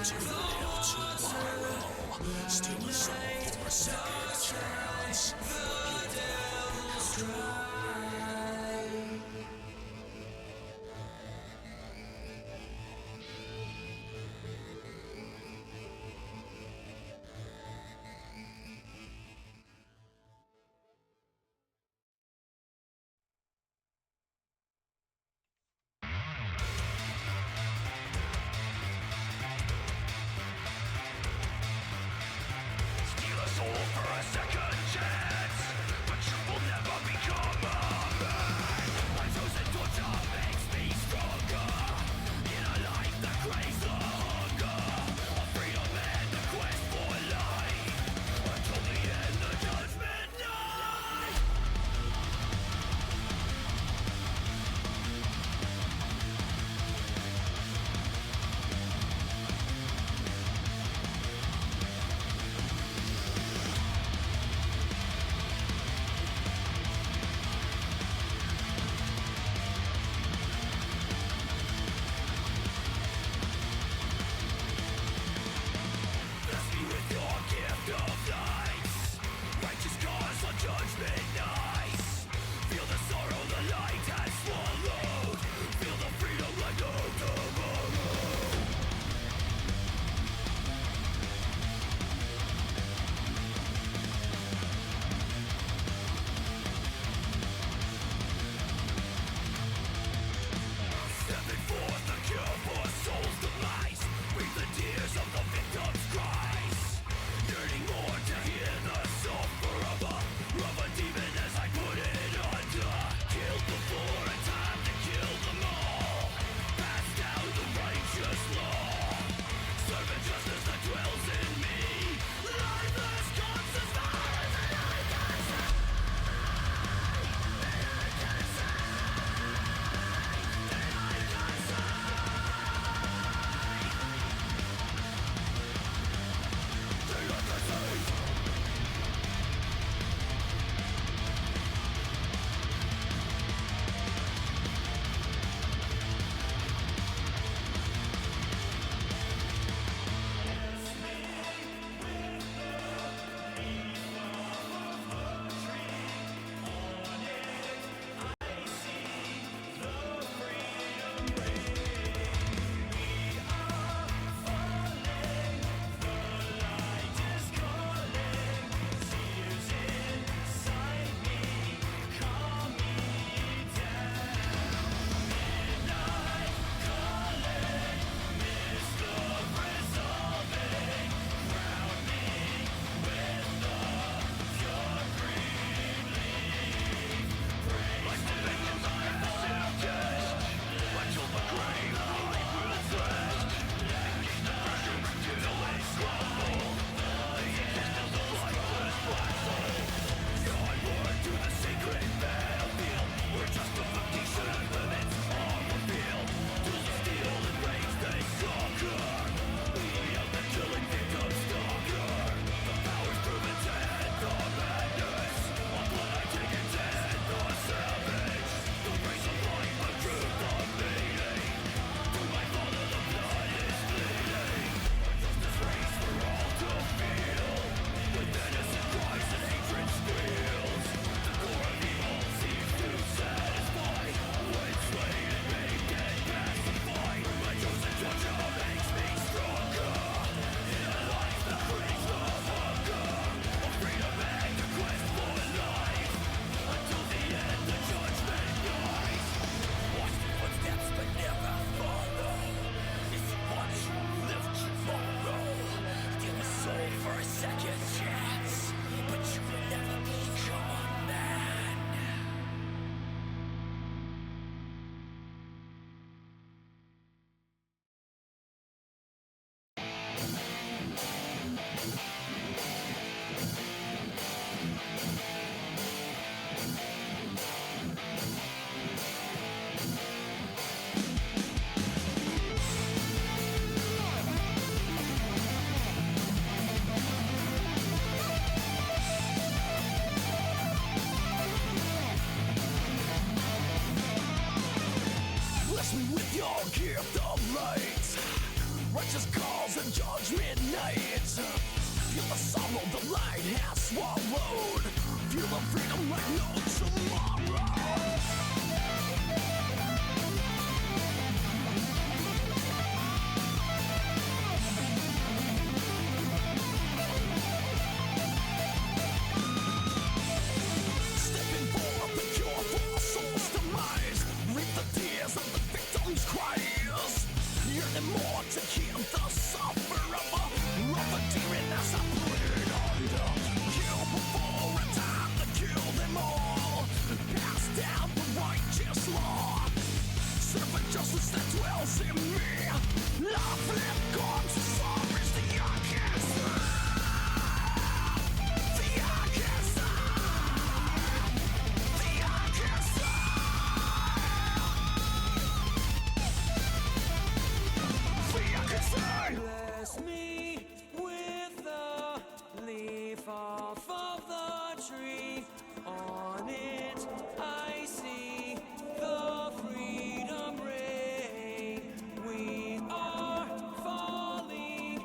to live tomorrow. Steal a soul for a second chance, but you will never be true. Steal a soul for a second chance, but you will never become a man. My chosen torture makes me stronger in a life that craves the hunger of freedom and the quest for life until the end, the judgment night. Bless me with your gift of light, righteous cause on judgment night. Feel the sorrow the light has swallowed, feel the freedom like no tomorrow. Stepping forth the cure for soul's demise, weep the tears of the victim's cries, yearning more to hear the sulfur of a demon as I put it under. Killed before and time to kill them all, pass down the righteous law, serving justice that dwells in me, lifeless corpse as far as the eye can see. Righteous calls and judgment night. Feel the sorrow the light has swallowed. Feel the freedom like no tomorrow. Stepping for the cure for soul's demise. Reap the tears of the victim's cries. Yearning more to heal the sufferer of a demon as I bleed under. Kill before a time to kill them all. Pass down the righteous law. Servant justice that dwells in me. Love left gone to sorrows the orchestra. The orchestra. The orchestra. Bless me with the leaf off of the tree. On it I see the freedom ray. We are falling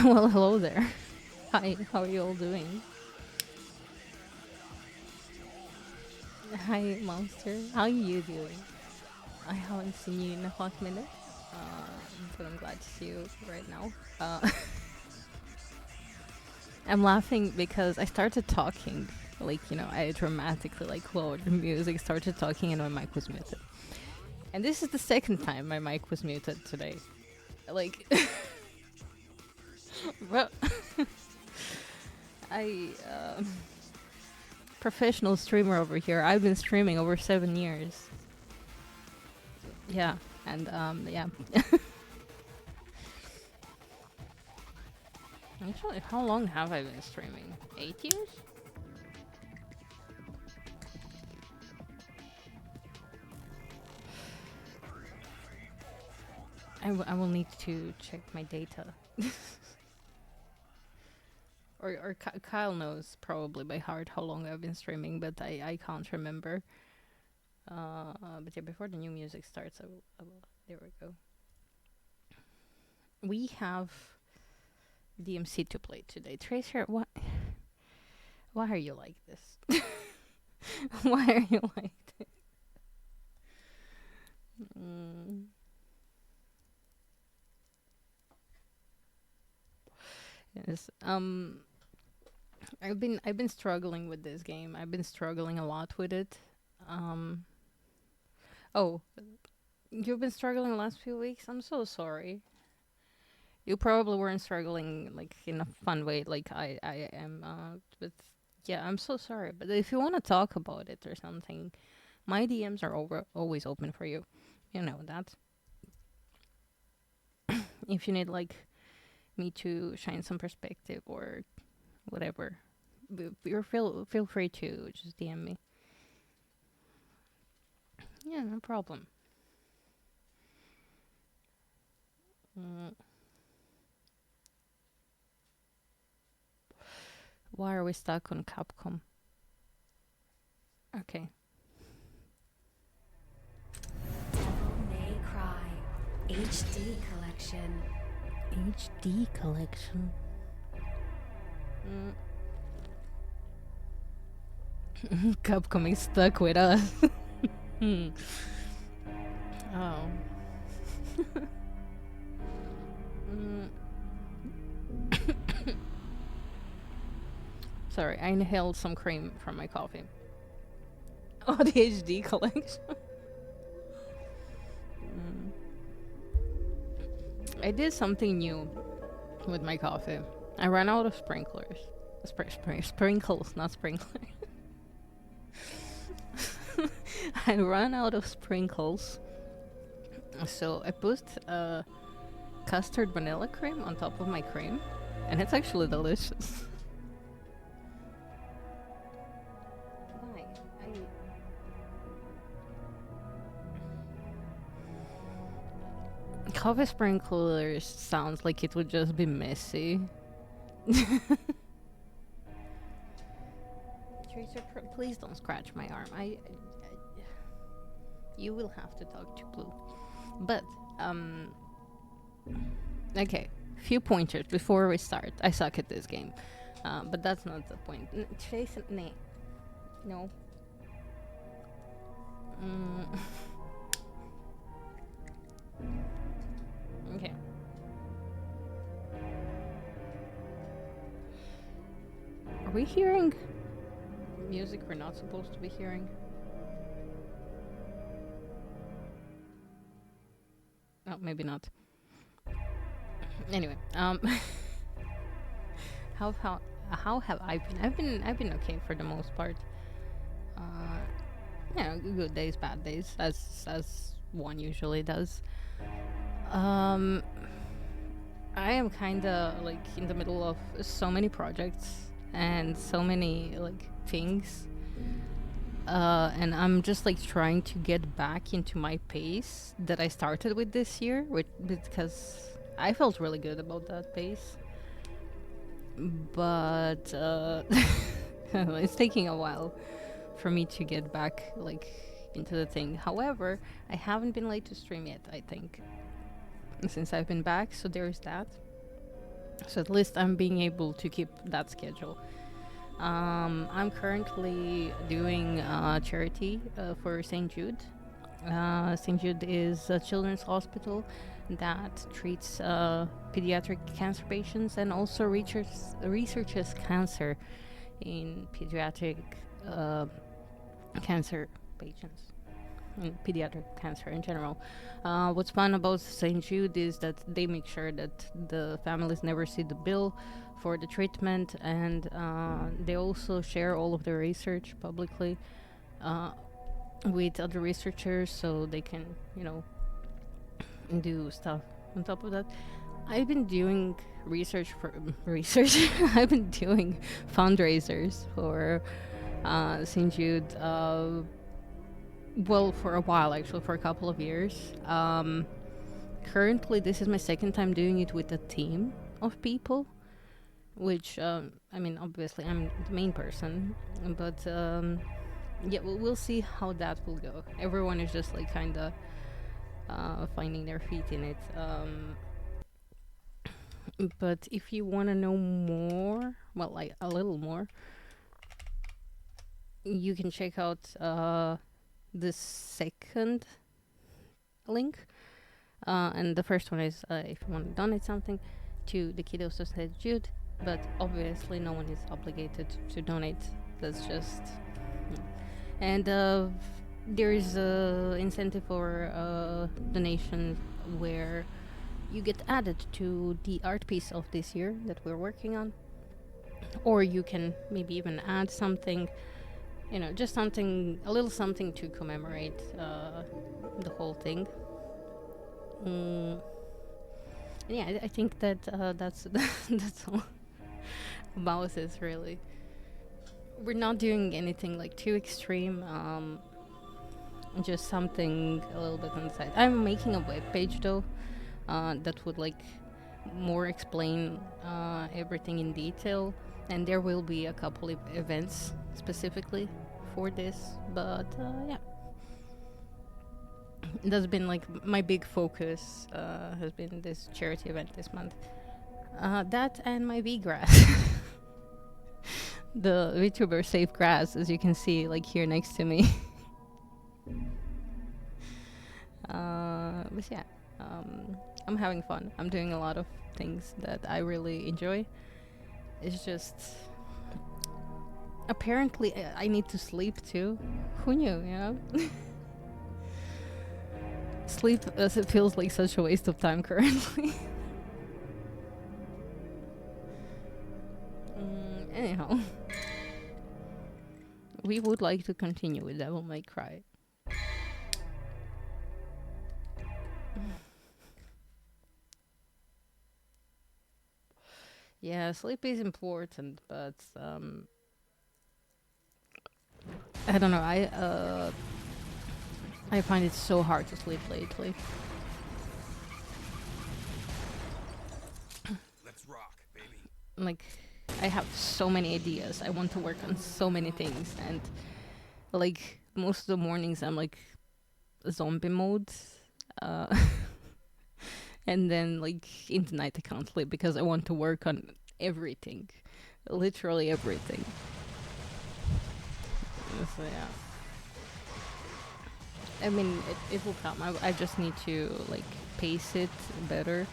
Well, hello there. Hi, how are you all doing? Hi, Monster. How are you doing? I haven't seen you in a hot minute, but I'm glad to see you right now. I'm laughing because I started talking, like, I dramatically, like, lowered the music, started talking, and my mic was muted. And this is the second time my mic was muted today. Like, well, I, professional streamer over here. I've been streaming over 7 years. Yeah, and yeah. Actually, how long have I been streaming? 8 years? I will need to check my data. or Kyle knows probably by heart how long I've been streaming, but I can't remember. But yeah, before the new music starts, I will. There we go. We have DMC to play today. Tracer, why are you like this? Why are you like this? Yes. I've been struggling with this game. I've been struggling a lot with it. Oh, you've been struggling the last few weeks? I'm so sorry. You probably weren't struggling like in a fun way like I am. But yeah, I'm so sorry. But if you want to talk about it or something, my DMs are always open for you. You know that. If you need like me to shine some perspective or whatever, you're feel free to just DM me. Yeah, no problem. Why are we stuck on Capcom? Okay. Devil May Cry HD Collection. HD collection. Capcom is stuck with us. Oh. Sorry, I inhaled some cream from my coffee. Oh, the HD collection. I did something new with my coffee. I ran out of sprinklers. Sprinkles, not sprinklers. I ran out of sprinkles. So I put custard vanilla cream on top of my cream. And it's actually delicious. Why? Coffee sprinklers sounds like it would just be messy. Tracer, please don't scratch my arm. You will have to talk to Blue. But, okay. Few pointers before we start. I suck at this game. But that's not the point. Tracer, no. Okay. Are we hearing music we're not supposed to be hearing? Oh, maybe not. Anyway, how have I been? I've been okay for the most part. Good days, bad days, as one usually does. I am kind of like in the middle of so many projects and so many like things. And I'm just like trying to get back into my pace that I started with this year, because I felt really good about that pace. But it's taking a while for me to get back like into the thing. However, I haven't been late to stream yet, I think, since I've been back, so there's that. So at least I'm being able to keep that schedule. I'm currently doing charity for St. Jude. St. Jude is a children's hospital that treats pediatric cancer patients and also researches cancer in pediatric uh, cancer patients and pediatric cancer in general. What's fun about St. Jude is that they make sure that the families never see the bill for the treatment, and they also share all of their research publicly with other researchers, so they can, do stuff on top of that. I've been doing research for research. I've been doing fundraisers for St. Jude. Well, for a while, actually, for a couple of years. Currently, this is my second time doing it with a team of people, which, I mean, obviously, I'm the main person, but yeah, we'll see how that will go. Everyone is just like kind of finding their feet in it. But if you want to know more, well, like a little more, you can check out the second link. And the first one is if you want to donate something to the kiddos of St. Jude, but obviously no one is obligated to donate. That's just... And there is a incentive for donation where you get added to the art piece of this year that we're working on. Or you can maybe even add something, just something, a little something to commemorate the whole thing. Yeah, I think that that's that's all about it, really. We're not doing anything like too extreme. Just something a little bit on the side. I'm making a web page though, that would like more explain everything in detail, and there will be a couple of events specifically for this. But yeah, that's been like my big focus. Has been this charity event this month. That and my V-grass. The VTuber safe grass, as you can see, like here next to me. But yeah, I'm having fun. I'm doing a lot of things that I really enjoy. It's just apparently I need to sleep too. Who knew, Sleep as it feels like such a waste of time currently. Anyhow, we would like to continue with Devil May Cry. Yeah, sleep is important, but I don't know. I find it so hard to sleep lately. Let's rock, baby. Like, I have so many ideas. I want to work on so many things, and like most of the mornings I'm like zombie mode. Uh, and then like in the night I can't sleep because I want to work on everything. Literally everything. So yeah. I mean, it will come. I just need to like pace it better.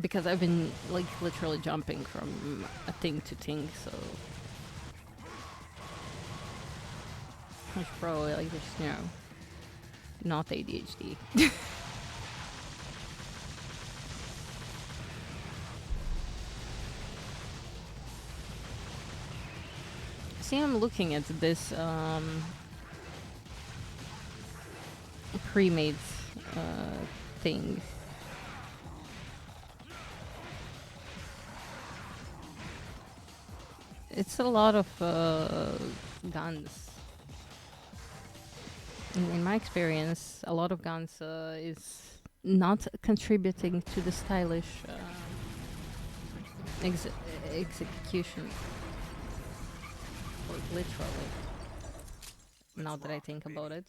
Because I've been like literally jumping from a thing to thing, so I should probably like just, not ADHD. See, I'm looking at this pre-made thing. It's a lot of guns. In my experience, a lot of guns is not contributing to the stylish execution. Like literally. Now that I think about it.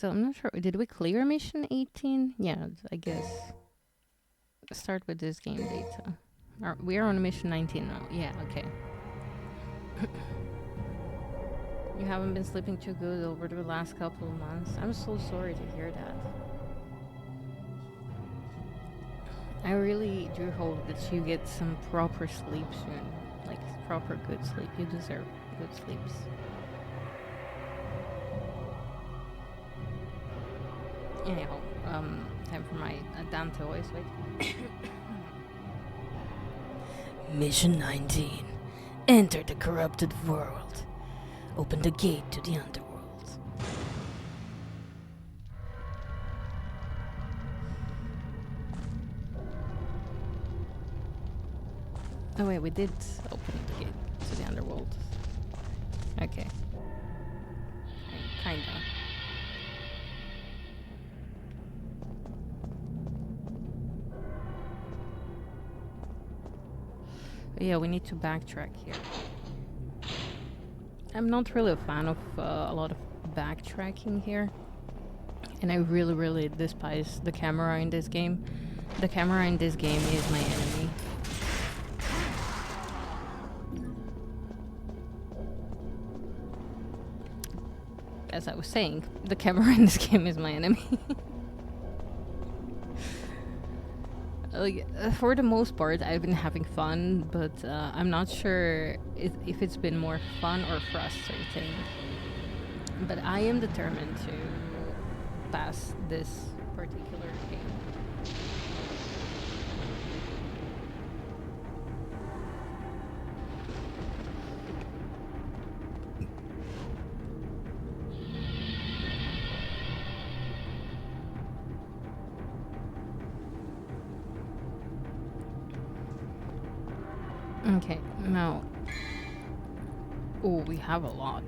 So I'm not sure. Did we clear mission 18? Yeah, I guess. Start with this game data. We are on mission 19 now. Yeah, okay. You haven't been sleeping too good over the last couple of months. I'm so sorry to hear that. I really do hope that you get some proper sleep soon. Like, proper good sleep. You deserve good sleeps. Anyhow, time for my Dante voice. Wait. Mission 19. Enter the corrupted world. Open the gate to the underworld. Oh wait, we did open the gate to the underworld. Okay. Kinda. Yeah, we need to backtrack here. I'm not really a fan of a lot of backtracking here. And I really, really despise the camera in this game. The camera in this game is my enemy. As I was saying, the camera in this game is my enemy. Like, for the most part, I've been having fun, but I'm not sure if it's been more fun or frustrating. But I am determined to pass this particular game. Okay, now... Oh, we have a lot.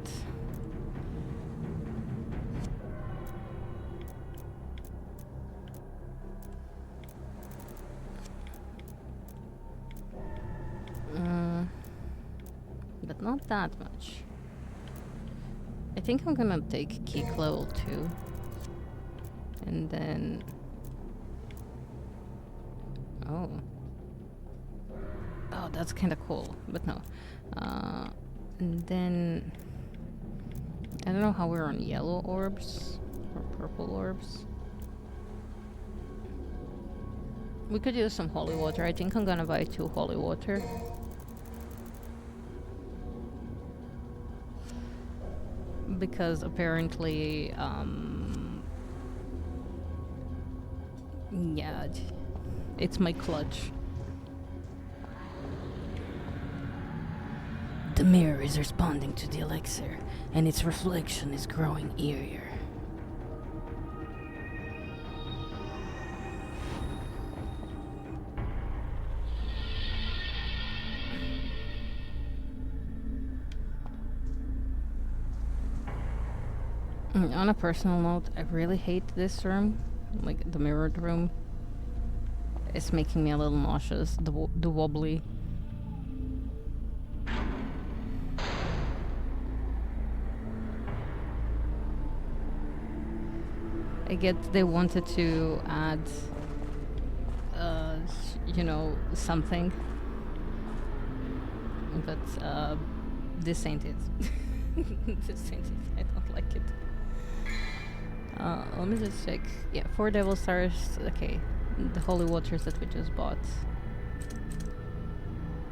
But not that much. I think I'm gonna take Geek level 2. And then... Oh. Oh, that's kind of cool, but no. And then... I don't know how we're on yellow orbs or purple orbs. We could use some holy water. I think I'm gonna buy 2 holy water. Because apparently, yeah, it's my clutch. The mirror is responding to the elixir, and its reflection is growing eerier. On a personal note, I really hate this room, like the mirrored room. It's making me a little nauseous, the wobbly. I get they wanted to add, you know, something. But, this ain't it. This ain't it. I don't like it. Let me just check. Yeah, 4 devil stars. Okay, the holy waters that we just bought.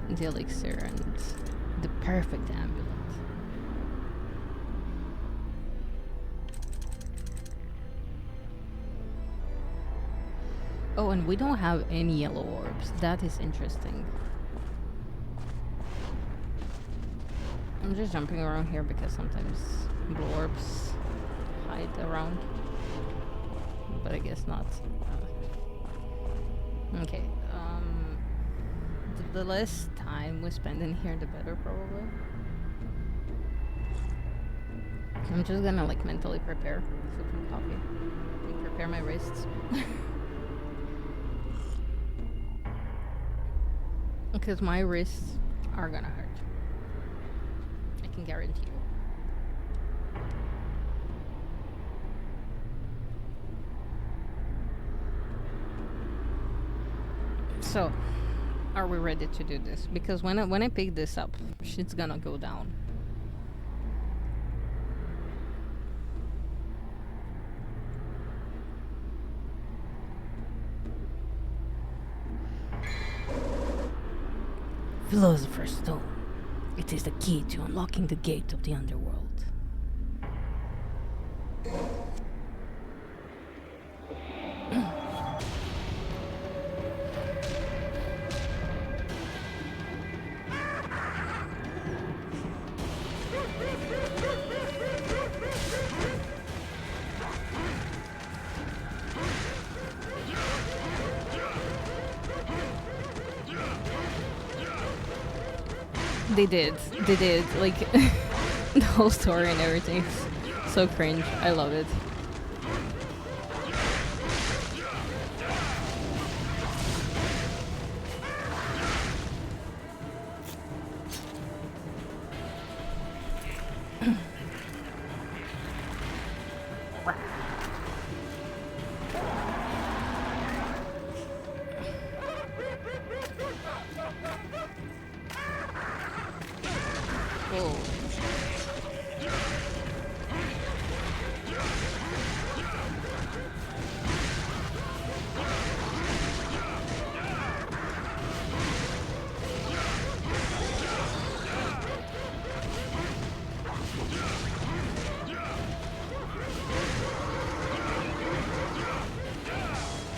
The elixir and the perfect amulet. Oh, and we don't have any yellow orbs. That is interesting. I'm just jumping around here because sometimes blue orbs hide around. But I guess not. Okay, the less time we spend in here, the better, probably. I'm just gonna, like, mentally prepare food and coffee. And prepare my wrists. Because my wrists are gonna hurt. I can guarantee you. So, are we ready to do this? Because when I pick this up, shit's gonna go down. Philosopher's Stone. It is the key to unlocking the gate of the underworld. They did. Like, the whole story and everything. So cringe. I love it.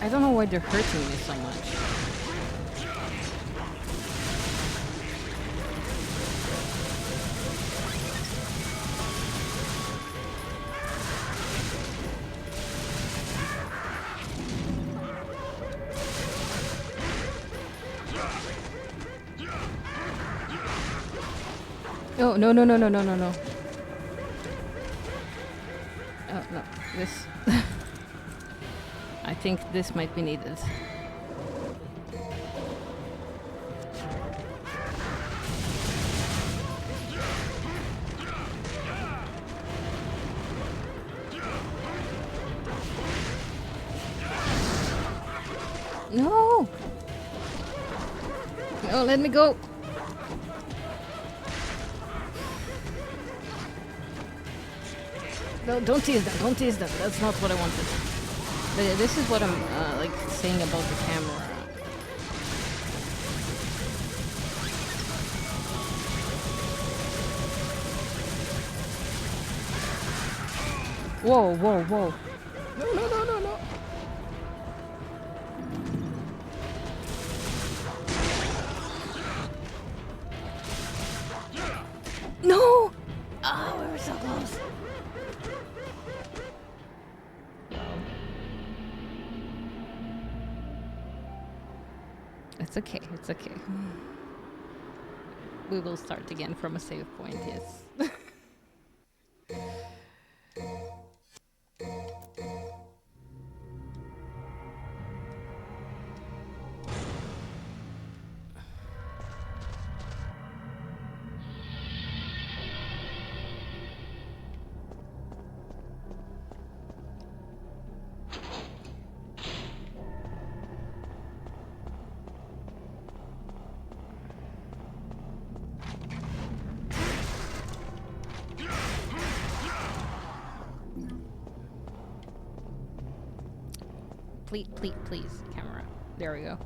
I don't know why they're hurting me so much. Oh, no. Oh, no. This... I think this might be needed. No! No, let me go! No, don't tease them, that's not what I wanted. But this is what I'm, like, saying about the camera. Whoa. No. No! Oh, we were so close. It's okay. We will start again from a save point, yes. Please, camera. There we go.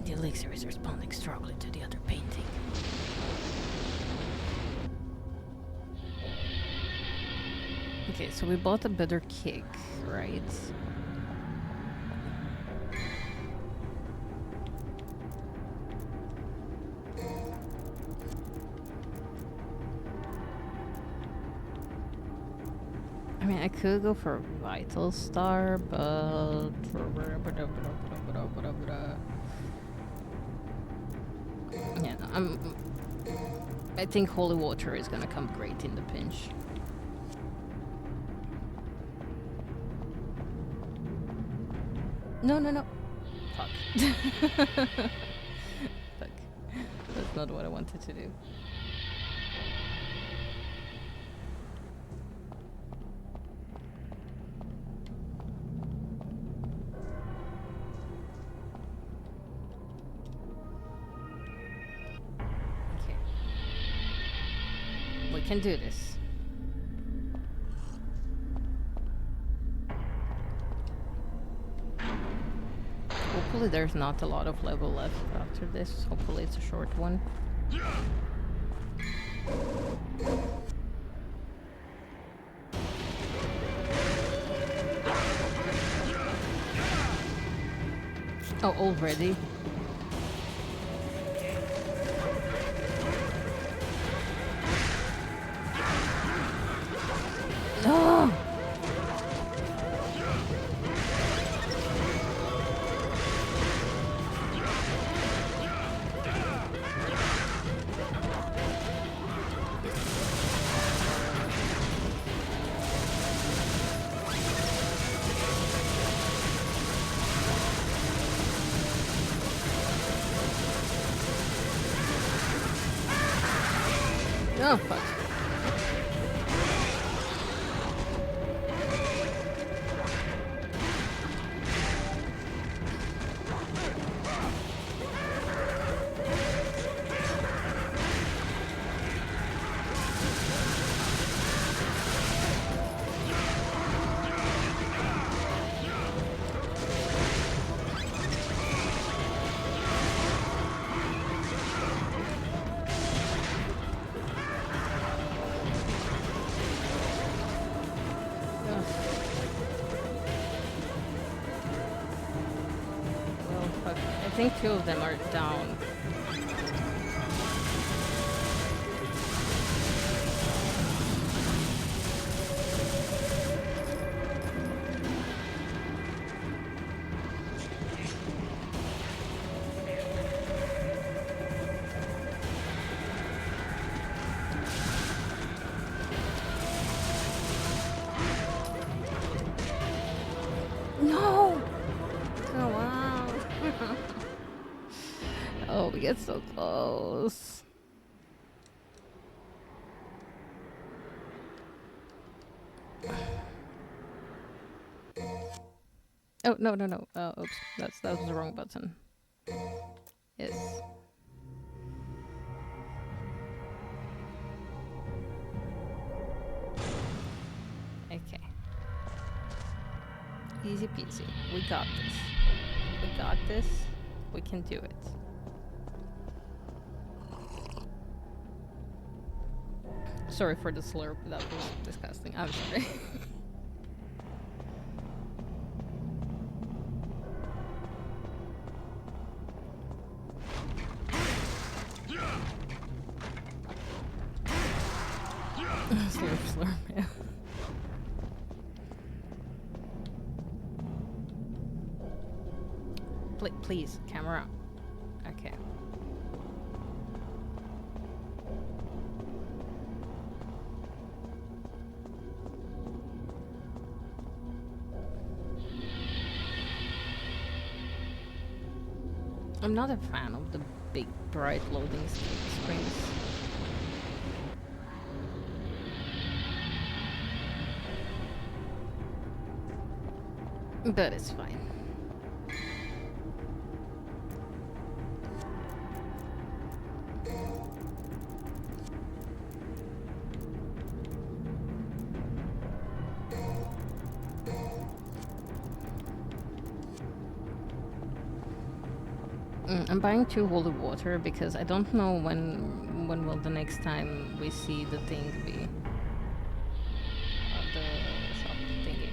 The elixir is responding strongly to the other painting. Okay, so we bought a better kick, right? I mean, I could go for Vital Star, but... Yeah, no, I think Holy Water is gonna come great in the pinch. No, no, no. Fuck. Fuck. That's not what I wanted to do. Okay. We can do this. Hopefully there's not a lot of level left after this. Hopefully it's a short one. Oh, already? No! Oh, fuck. Well, fuck. I think two of them are down. No! Come on! Oh, we get so close. Oh, no, no, no. Oops. That was the wrong button. Yes. Okay. Easy peasy. We got this. We got this. We can do it. Sorry for the slurp. That was disgusting. I'm sorry. Slurp, slurp, yeah. Please, camera. Okay. I'm not a fan of the big, bright loading screens. But it's fine. I'm buying 2 holy water because I don't know when will the next time we see the thing be. The shop thingy.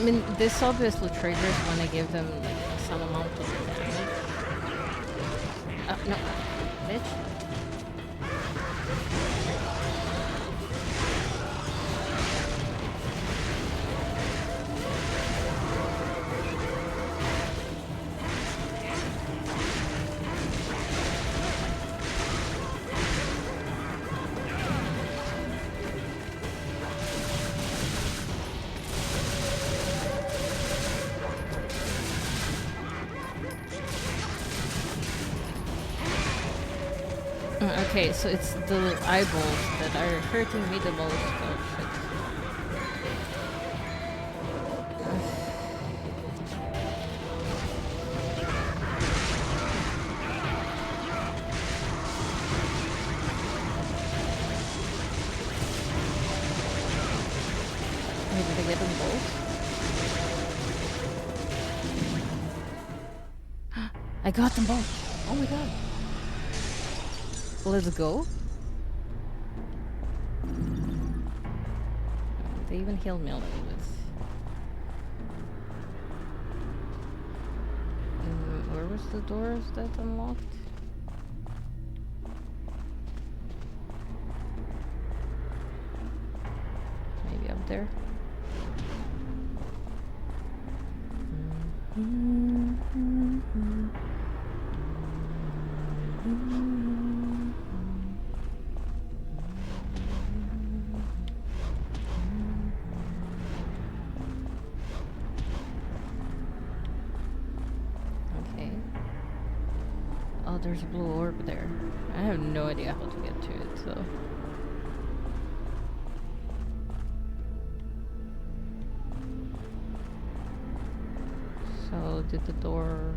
I mean, this obviously triggers when I give them like some amount of damage. No, bitch. Okay, so it's the eyeballs that are hurting me the most. Oh shit. Wait, did I get them both? I got them both! Oh my god! Let's go. They even healed me a little bit. Where was the doors that unlocked? Maybe up there. Okay. Oh, there's a blue orb there. I have no idea how to get to it, so... So, did the door...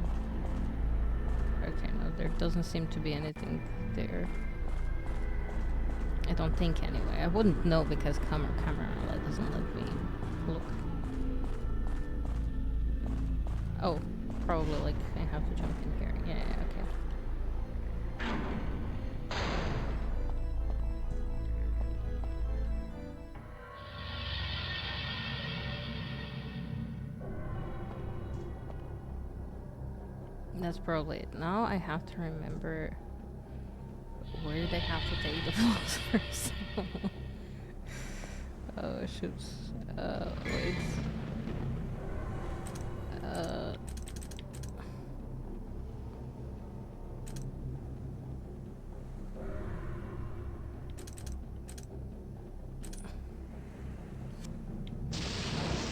Okay, no, there doesn't seem to be anything there. I don't think anyway. I wouldn't know because camera doesn't let me look. Oh, probably like I have to jump in here. Yeah, okay. That's probably it. Now I have to remember where they have to take the phosphorus. Oh shoot. Wait.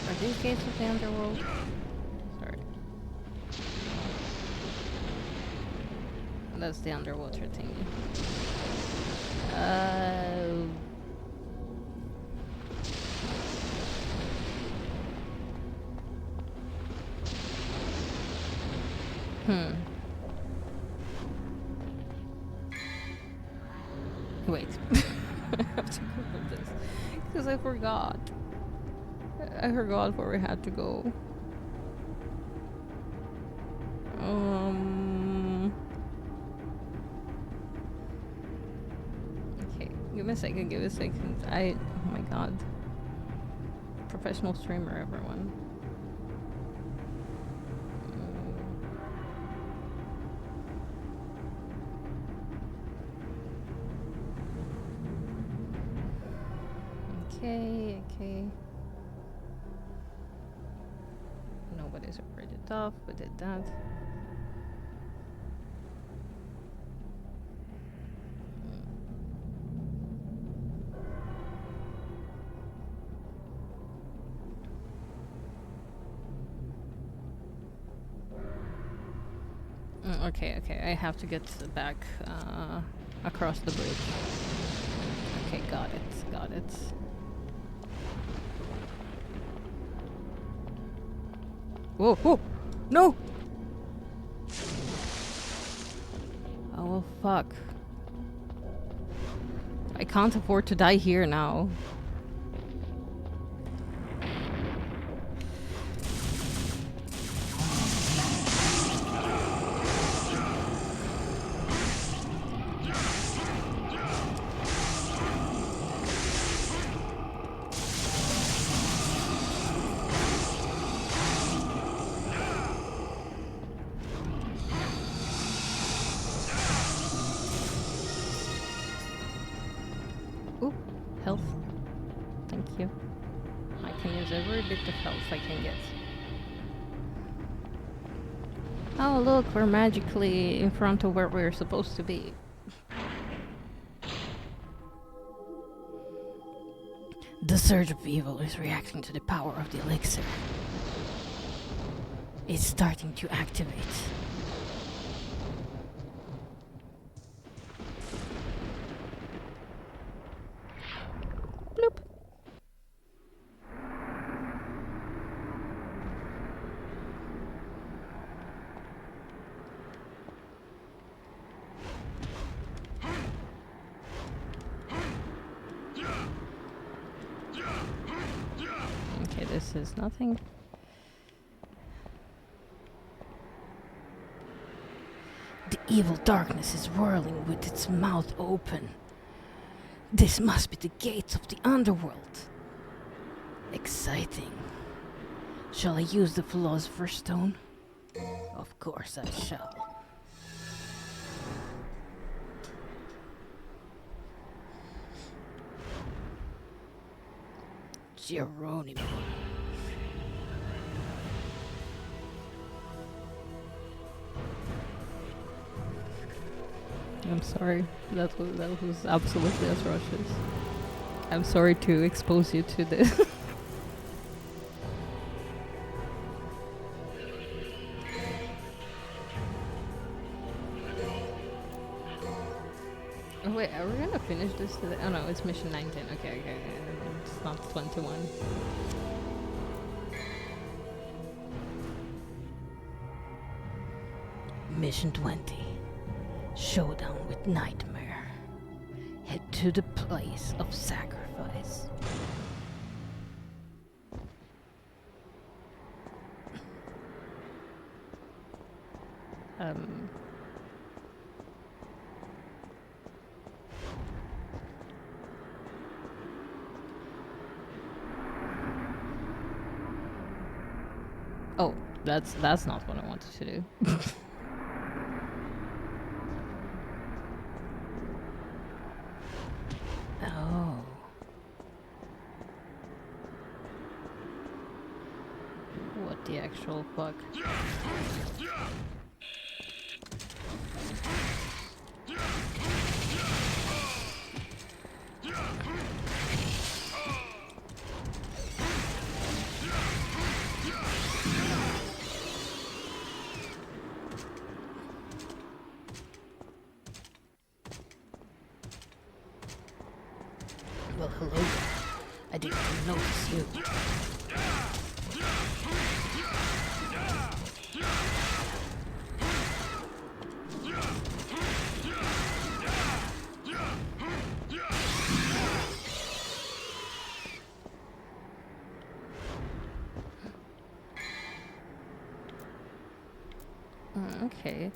Are these gates of the underworld? Sorry. That's the underwater thing. Wait. I have to Google this. Because I forgot. I forgot where we had to go. Okay, give me a second, oh my god. Professional streamer, everyone. Okay. Nobody's already tough, we did that. Okay, I have to get back across the bridge. Okay, got it. Whoa! No! Oh, well, fuck. I can't afford to die here now. every bit of health I can get. Oh look, we're magically in front of where we're supposed to be. The surge of evil is reacting to the power of the elixir. It's starting to activate. Bloop. Okay, this is nothing. The evil darkness is whirling with its mouth open. This must be the gates of the underworld. Exciting. Shall I use the Philosopher's Stone? Of course I shall. Geronimo. I'm sorry. That was absolutely atrocious. I'm sorry to expose you to this. Oh wait, are we gonna finish this today? Oh no, it's mission 19. Okay. It's not 21. Mission 20. Showdown with Nightmare. Head to the place of sacrifice. Oh, that's not what I wanted to do. Oh. What the actual fuck? Well, hello there. I didn't even notice you. Okay.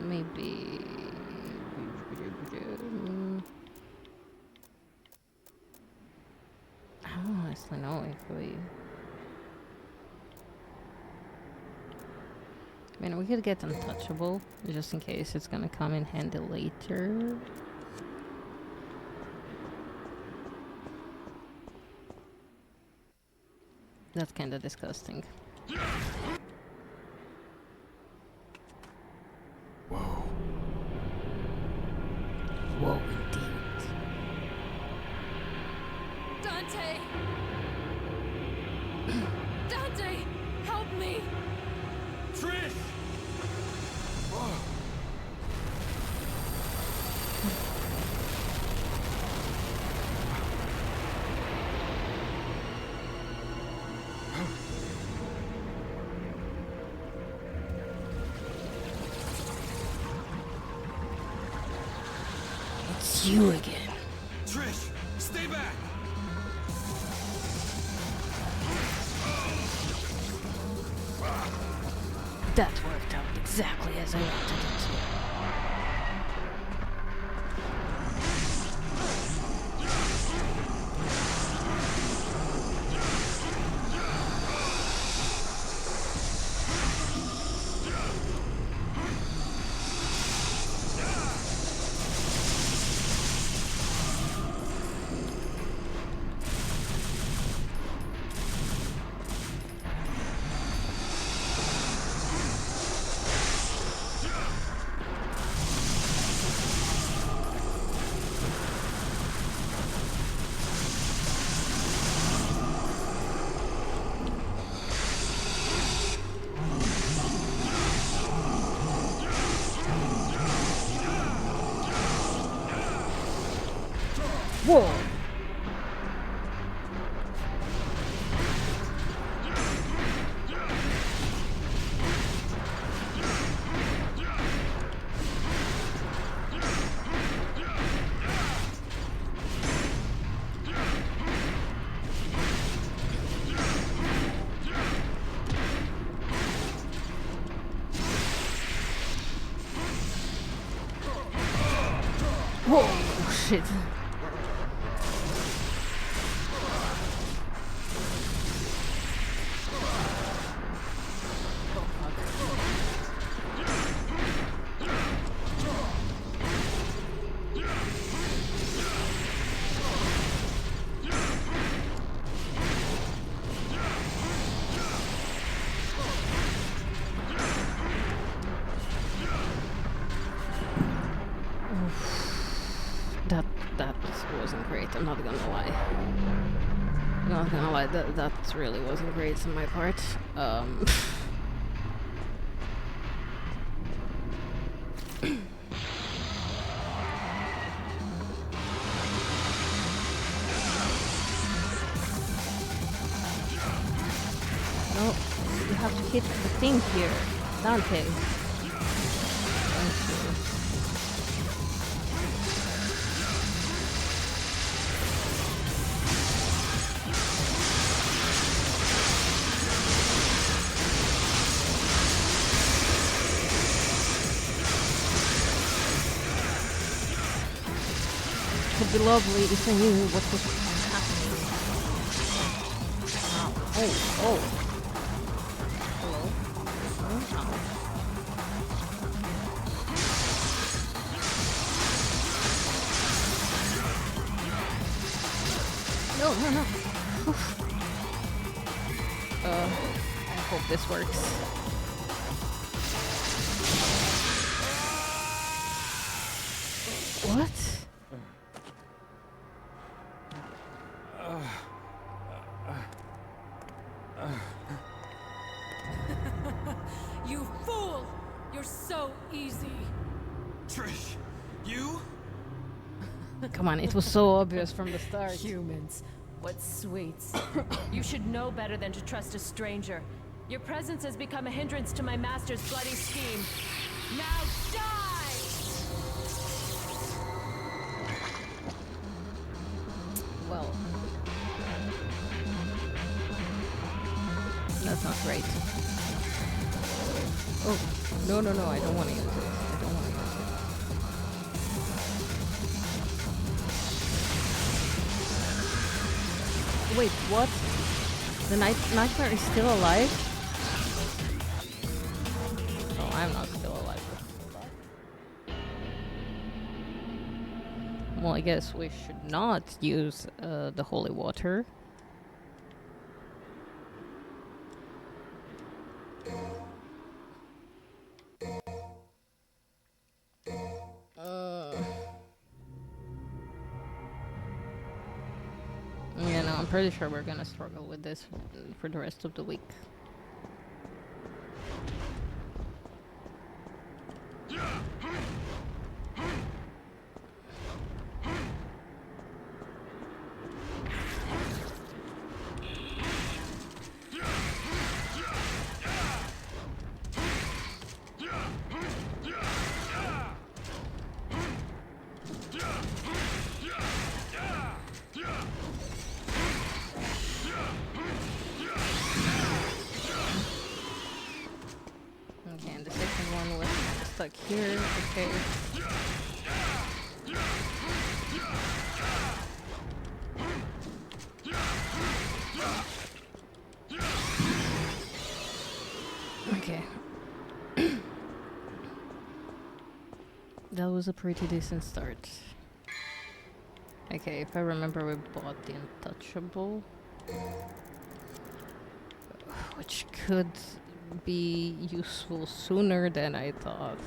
Maybe. I don't honestly know if we. I mean, we could get untouchable just in case it's gonna come in handy later. That's kinda disgusting. Whoa, indeed. Dante! Dante! Help me! Trish! It's you again. Trish, stay back! That worked out exactly as I wanted it to. Whoa! Whoa, shit. That wasn't great, I'm not gonna lie. Not gonna lie, that really wasn't great on my part. No, you have to hit the thing here, Dante. It would be lovely if I knew what was happening. Oh. Hello? No. Oof. I hope this works. What? You fool! You're so easy. Trish, you? Come on, it was so obvious from the start. Humans. What sweets. You should know better than to trust a stranger. Your presence has become a hindrance to my master's bloody scheme. Now die! Well, that's not great. Oh, no, I don't want to use it. I don't want to use it. Wait, what? The nightmare is still alive? Oh, I'm not still alive. Well, I guess we should not use the holy water. Yeah, no, I'm pretty sure we're gonna struggle with this for the rest of the week. Okay, and the second one was stuck here. Okay. Okay. That was a pretty decent start. Okay, if I remember, we bought the Untouchable, which could be useful sooner than I thought.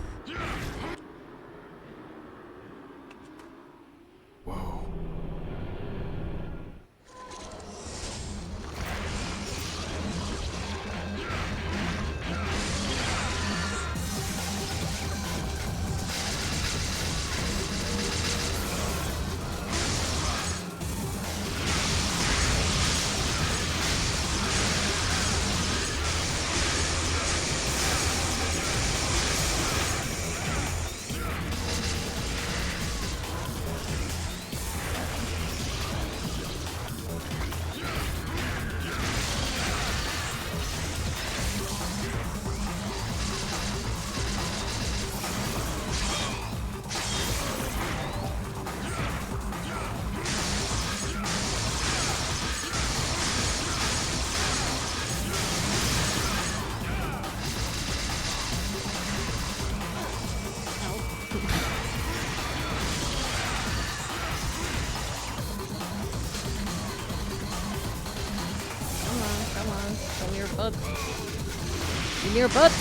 your butt. Give me your butt.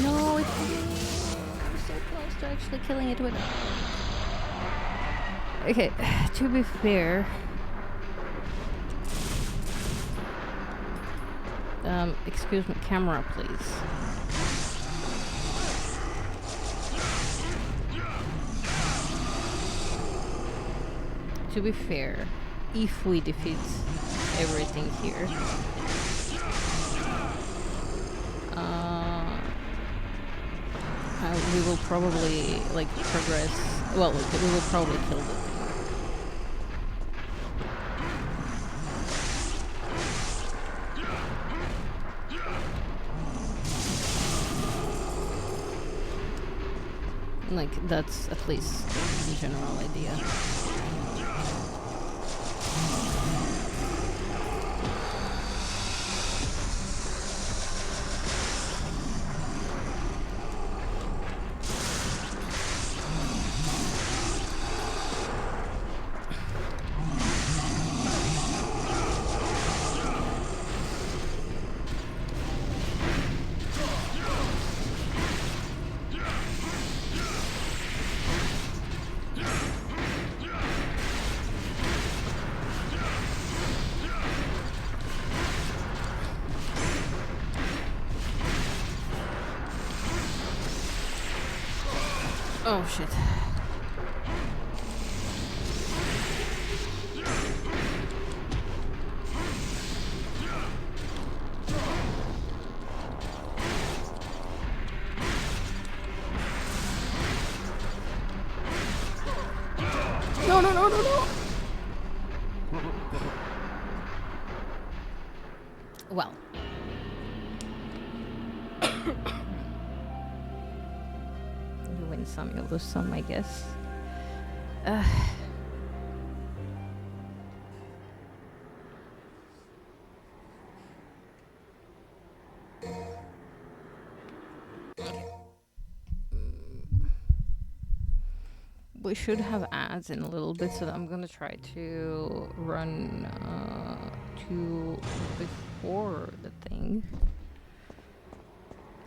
No, it's I'm so close to actually killing it with. Okay, to be fair, excuse me, camera, please. To be fair, if we defeat everything here, we will probably like progress. Well, we will probably kill the thing. Like that's at least the general idea. Oh shit. No, no, no, no, no! Well. You win some, you lose some, I guess. We should have ads in a little bit, so I'm gonna try to run to before the thing.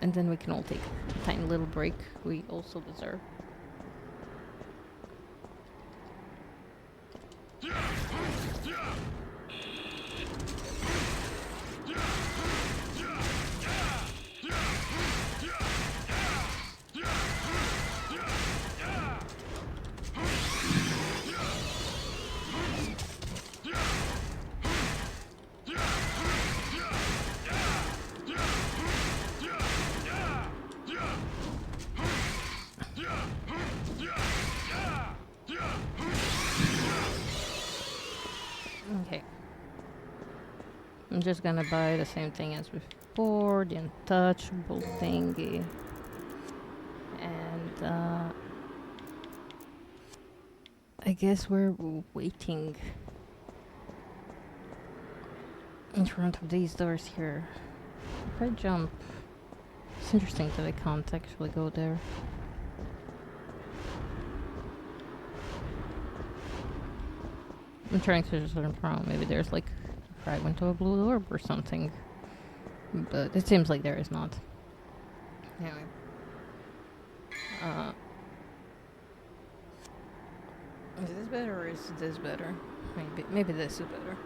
And then we can all take a tiny little break we also deserve. Okay. I'm just gonna buy the same thing as before, the untouchable thingy. And I guess we're waiting in front of these doors here. If I jump, it's interesting that I can't actually go there. I'm trying to just learn from maybe there's like a fragment of a blue orb or something. But it seems like there is not. Anyway. Is this better or is this better? Maybe this is better.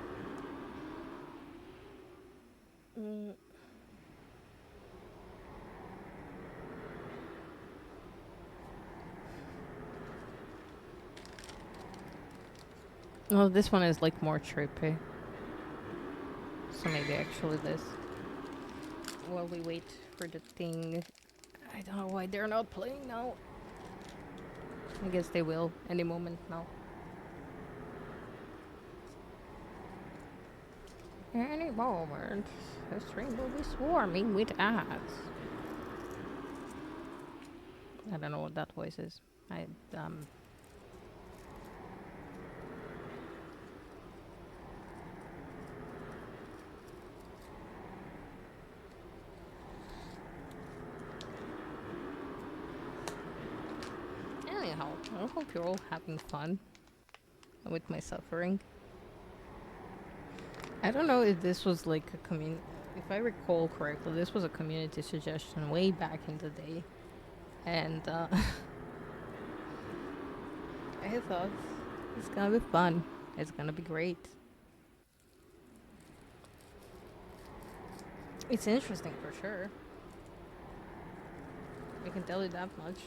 Well, this one is like more trippy. So maybe actually this. While we wait for the thing. I don't know why they're not playing now. I guess they will any moment now. Any moment, the stream will be swarming with ads. I don't know what that voice is. I Anyhow, I hope you're all having fun with my suffering. I don't know if this was like a community. If I recall correctly, this was a community suggestion way back in the day, and I thought it's gonna be fun. It's gonna be great. It's interesting for sure. I can tell you that much.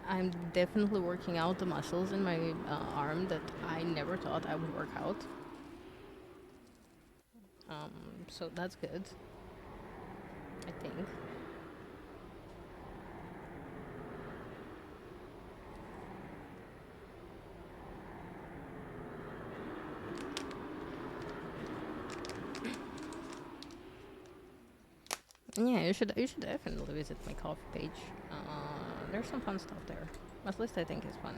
I'm definitely working out the muscles in my arm that I never thought I would work out. So that's good, I think. Yeah, you should definitely visit my coffee page. There's some fun stuff there. At least I think it's fun.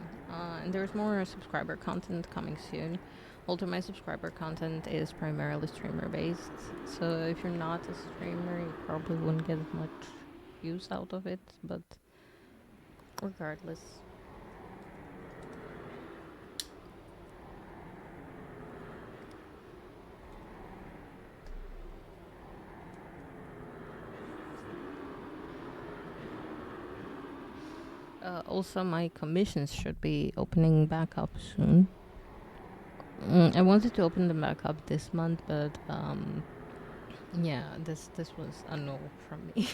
And there's more subscriber content coming soon. Although my subscriber content is primarily streamer based, so if you're not a streamer, you probably wouldn't get much use out of it. But regardless. Also, my commissions should be opening back up soon. I wanted to open them back up this month, but yeah, this was a no from me.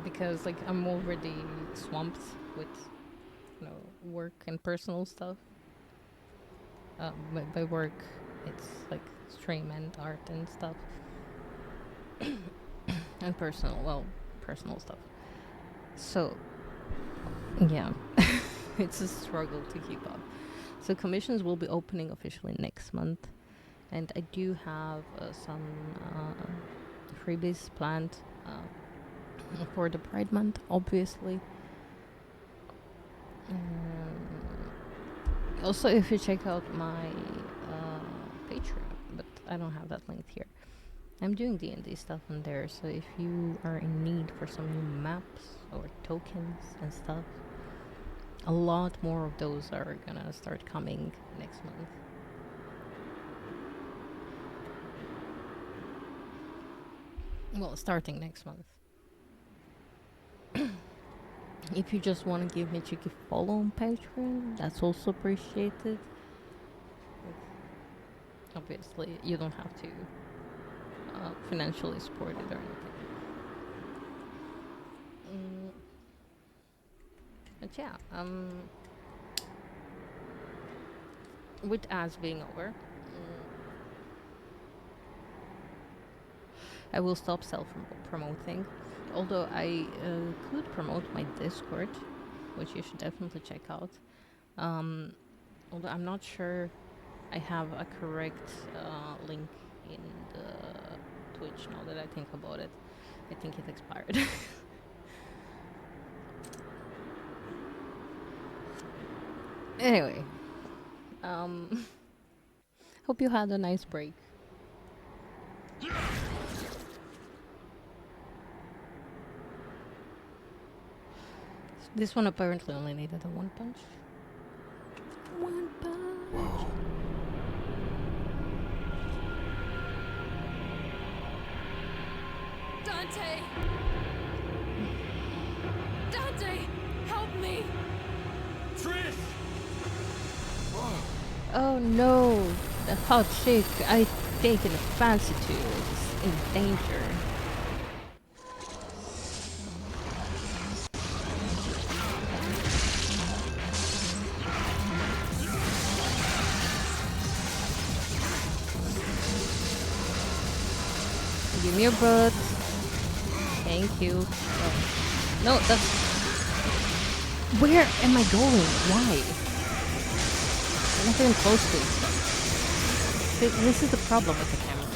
Because like I'm already swamped with work and personal stuff. By work, it's like stream and art and stuff, and personal stuff. So yeah, it's a struggle to keep up. So commissions will be opening officially next month, and I do have some freebies planned for the Pride month, obviously. Also, if you check out my Patreon, but I don't have that linked here. I'm doing D&D stuff on there, so if you are in need for some new maps or tokens and stuff, a lot more of those are gonna start coming next month. Well, starting next month. If you just want to give me a cheeky follow on Patreon, that's also appreciated. Obviously, you don't have to financially support it or anything. But yeah, with ads being over, I will stop self-promoting. Although I could promote my Discord, which you should definitely check out. Although I'm not sure I have a correct link in the Twitch now that I think about it. I think it expired. Anyway, hope you had a nice break. This one apparently only needed a one punch. One punch. Dante! Dante! Help me! Trish! Oh no, the hot chick I've taken a fancy to is in danger. Give me your butt. Thank you. Oh. No, that's... Where am I going? Why? I'm not even close to it. This is the problem with the camera.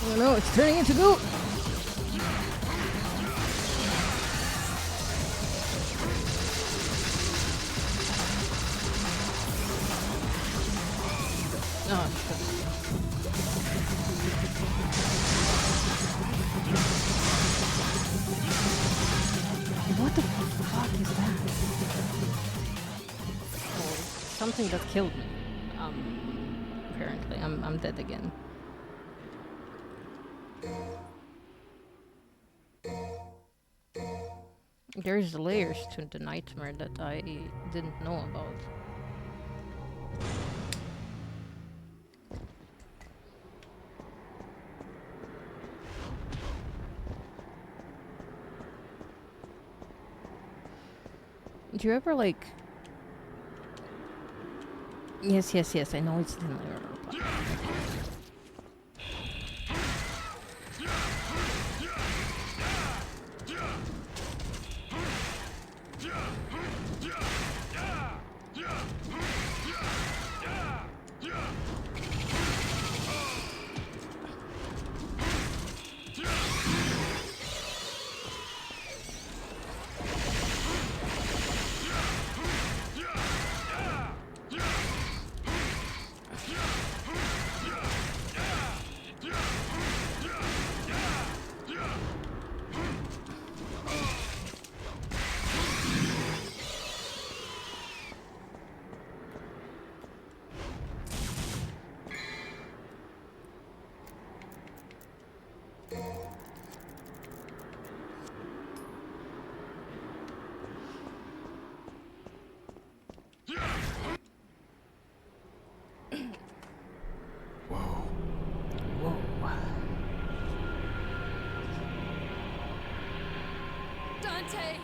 Oh no, it's turning into goo! Oh, what the fuck is that? Oh, something that killed me. Apparently, I'm dead again. There's layers to the nightmare that I didn't know about. Do you ever like... Yes, I know it's in there, but... Dante!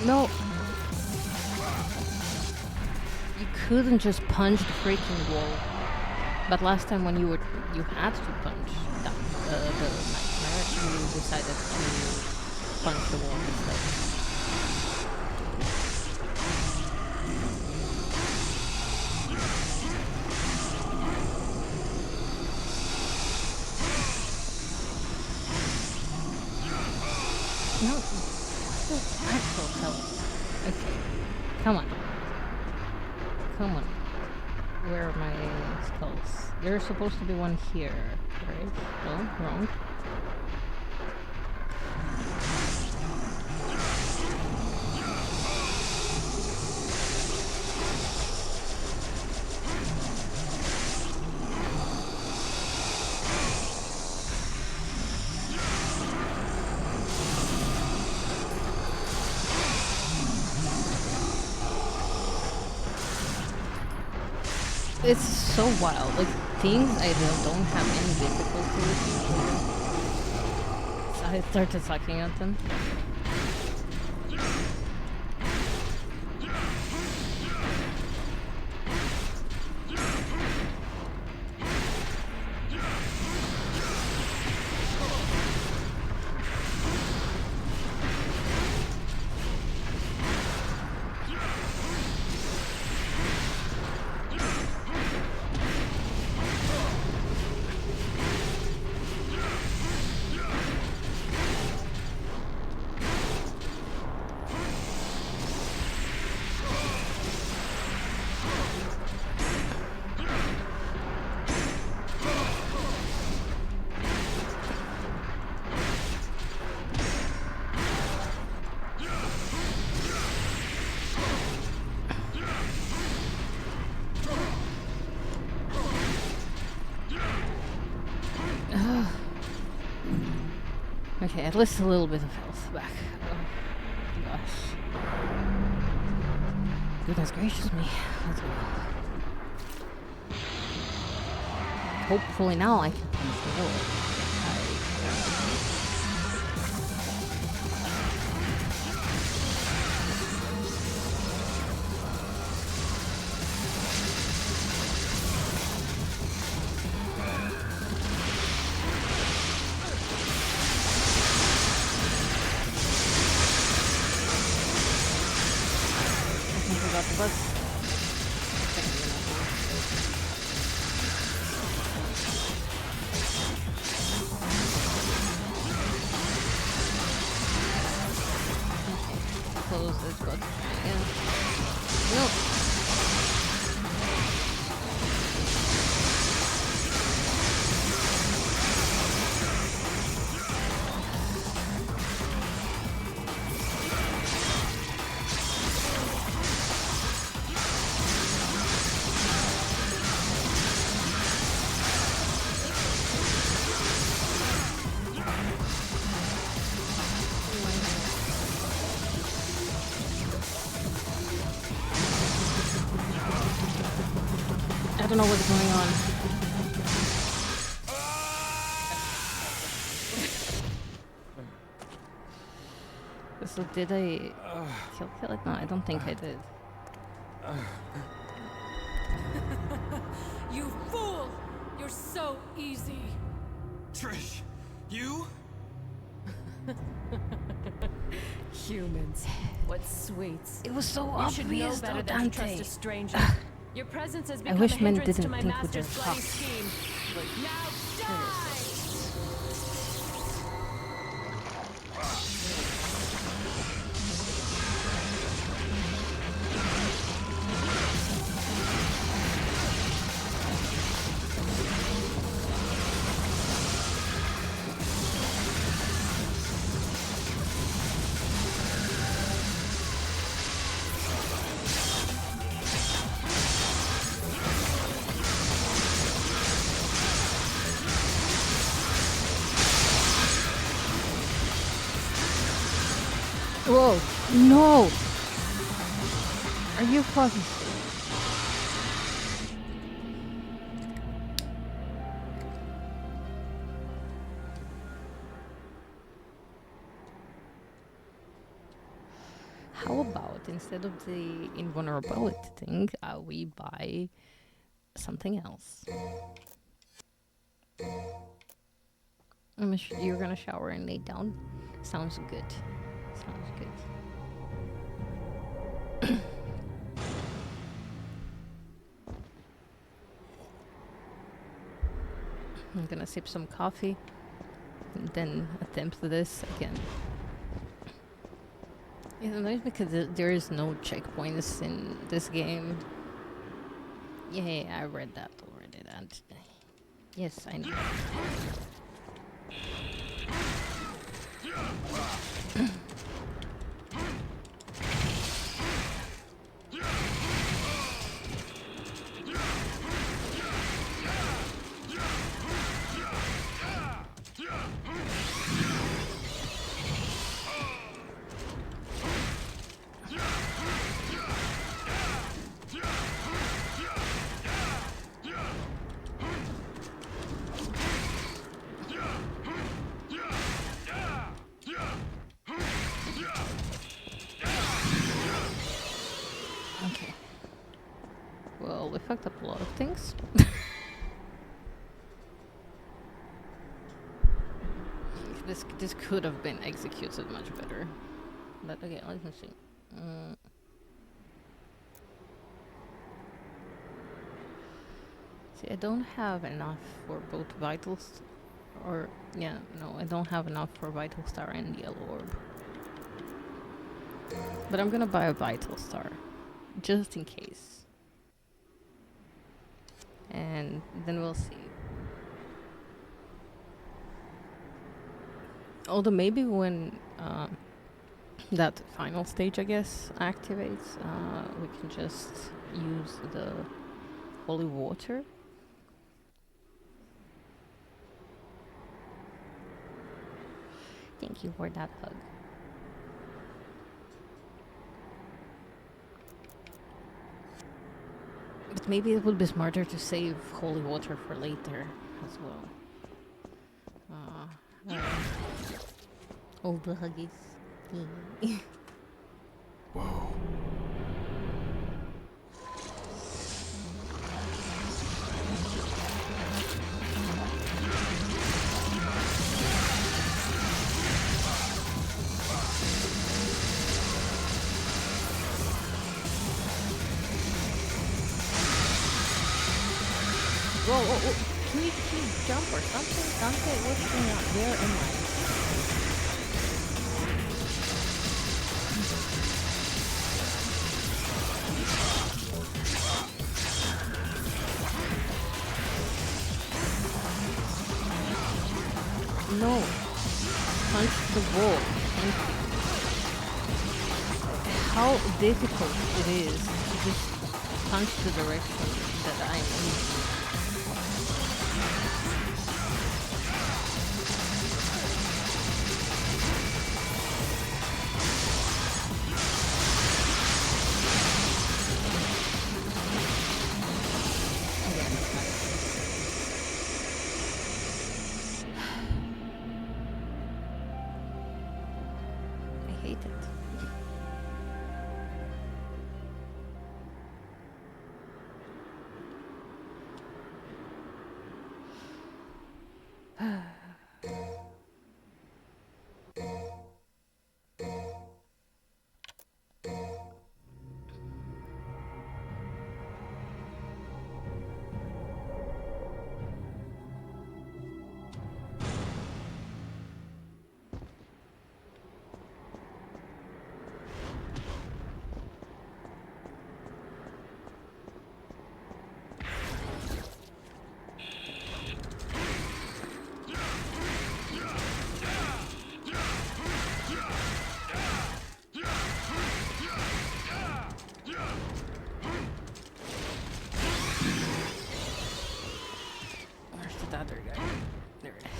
No! You couldn't just punch the freaking wall. But last time when you had to punch the nightmare, you decided to punch the wall instead. No, what the actual hell? Okay, come on. Come on. Where are my skulls? There's supposed to be one here, right? No, wrong. It's so wild. Like, things I don't have any difficulty with. So I started sucking at them. Okay, at least a little bit of health back. Oh, gosh. Goodness gracious me. Let's go. hopefully now I can feel it. I forgot the bus. Close this button again. No. I don't know what's going on. So did I kill it? No, I don't think I did. You fool! You're so easy. Trish, you? Humans. What sweets. It was so You should know obvious though, better than to trust Dante. a stranger. Your presence has I become wish a men hindrance to didn't my think with their master's bloody cocks. scheme. Now die! Whoa! No! Are you fucking? How about instead of the invulnerability thing, we buy something else? You're gonna shower and lay down? Sounds good. Sounds good. I'm gonna sip some coffee and then attempt this again. It annoys me because there is no checkpoints in this game. Yeah, I read that already. That. Yes, I know. Okay. Well, we fucked up a lot of things. This could have been executed much better. But okay, let me see. See, I don't have enough for both vitals, or yeah, no, I don't have enough for vital star and yellow orb. But I'm gonna buy a vital star, just in case. And then we'll see. Although maybe when that final stage, I guess, activates, we can just use the holy water. Thank you for that hug. But But maybe it would be smarter to save holy water for later as well. All the huggies. Whoa. Whoa, whoa, whoa. Can you jump or something? Dante, what's going on? Where am I? No. Punch the wall. Thank you. How difficult it is to just punch the direction that I'm in. I hate it. Where's the other guy? There it is.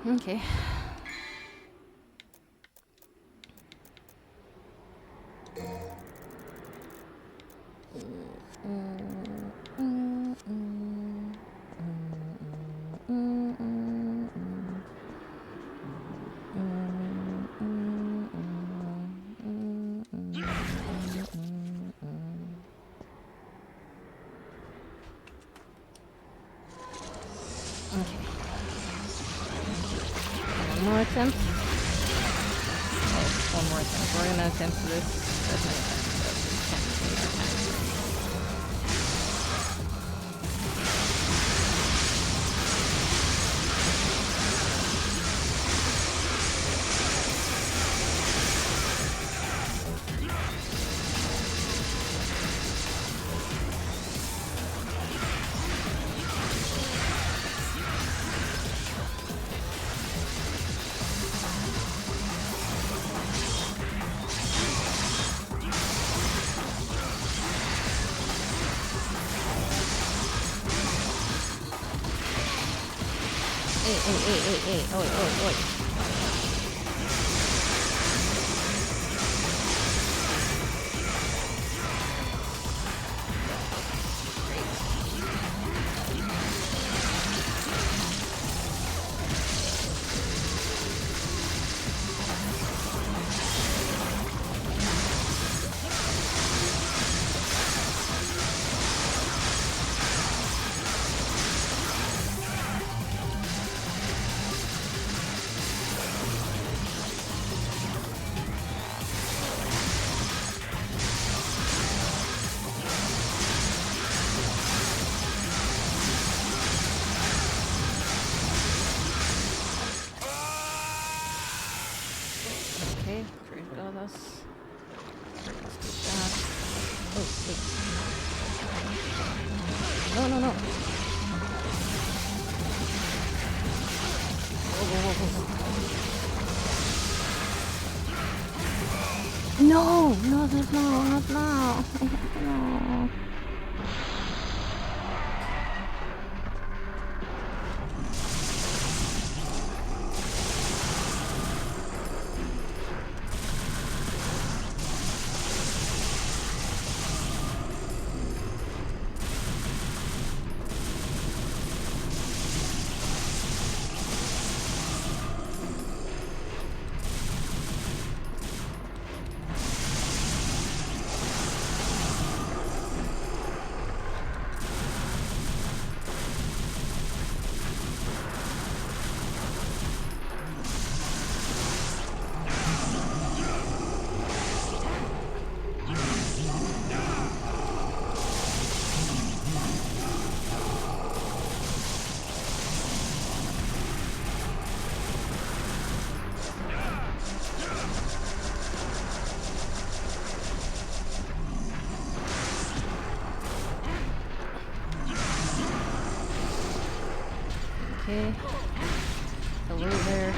Okay. Okay. One more attempt. Oh, one more attempt. We're gonna attempt this as many times as we can. Hey, oi. Okay, critical us. Let's do that. Oh, wait. No. Whoa. No, no, no, no, not now. No. Okay. Hello there.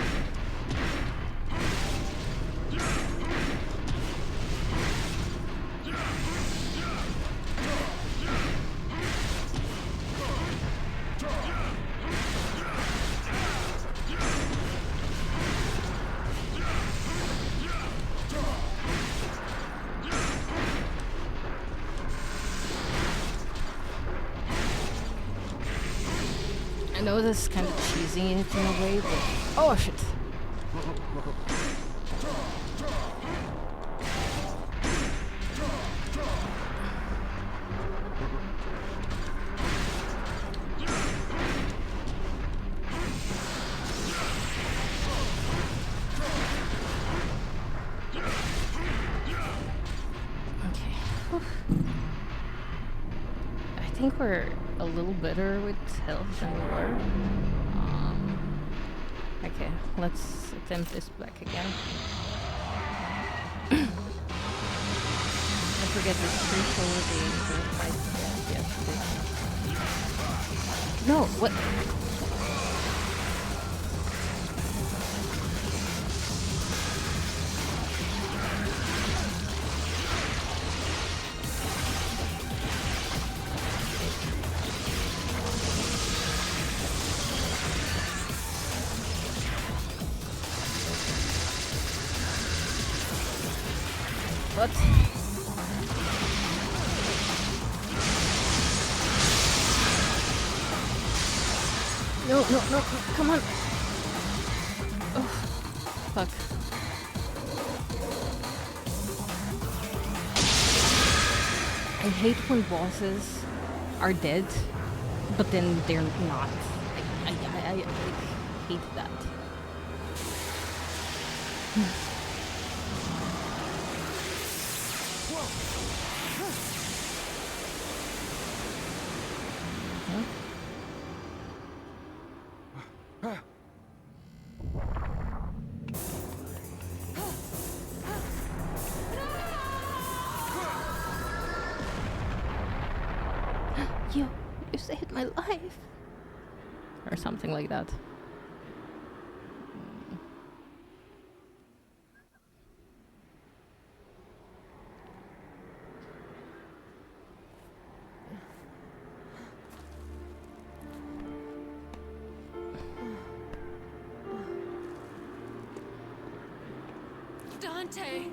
I know this is kind of cheesy in a way, but oh shit! Okay. Whew. I think we're a little better with health than we were. Okay, let's attempt this back again. I forget this crucial the fight. Yes, no, what? What? No, no, no, come on. Oh, fuck. I hate when bosses are dead, but then they're not. I hate that. You saved my life. Or something like that. Dante!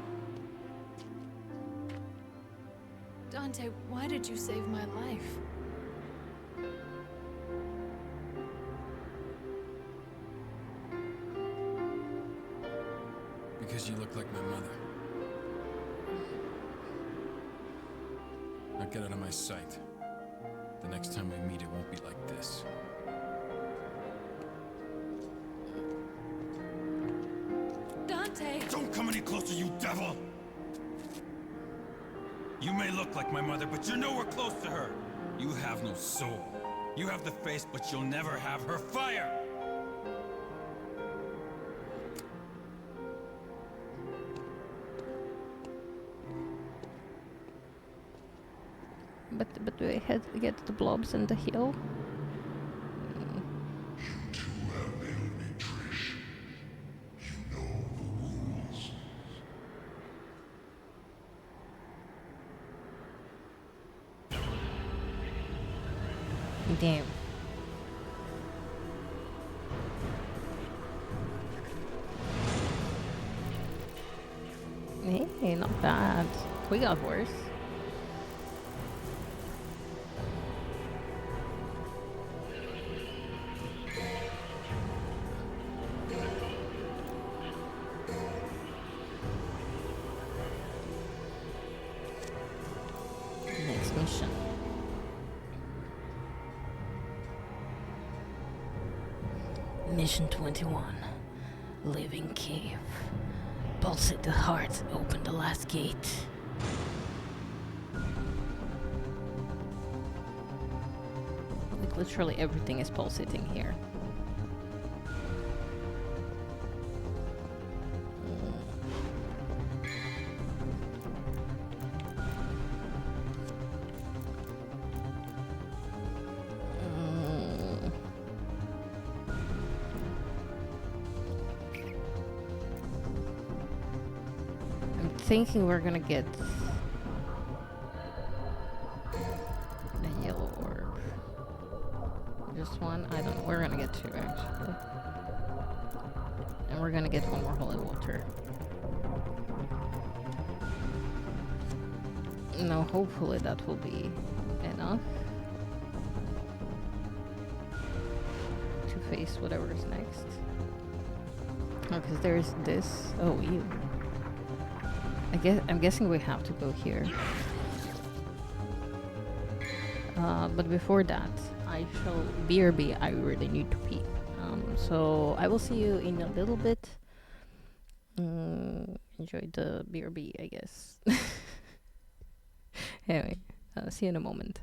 Dante, why did you save my life? Because you look like my mother. Now get out of my sight. The next time we meet, it won't be like this. Dante! Don't come any closer, you devil! You may look like my mother, but you're nowhere close to her. You have no soul. You have the face, but you'll never have her fire! But do I have to get the blobs and the heal? game. Hey, not bad. We got worse. Next mission. Mission 21. Living Cave. Pulsate the heart, open the last gate. Like literally everything is pulsating here. Thinking we're gonna get a yellow orb. Just one? I don't know. We're gonna get two actually. And we're gonna get one more holy water. No, hopefully that will be enough to face whatever is next. Oh, because there's this. Oh, ew. I'm guessing we have to go here. But before that, I shall BRB. I really need to pee. So I will see you in a little bit. Enjoy the BRB, I guess. Anyway, see you in a moment.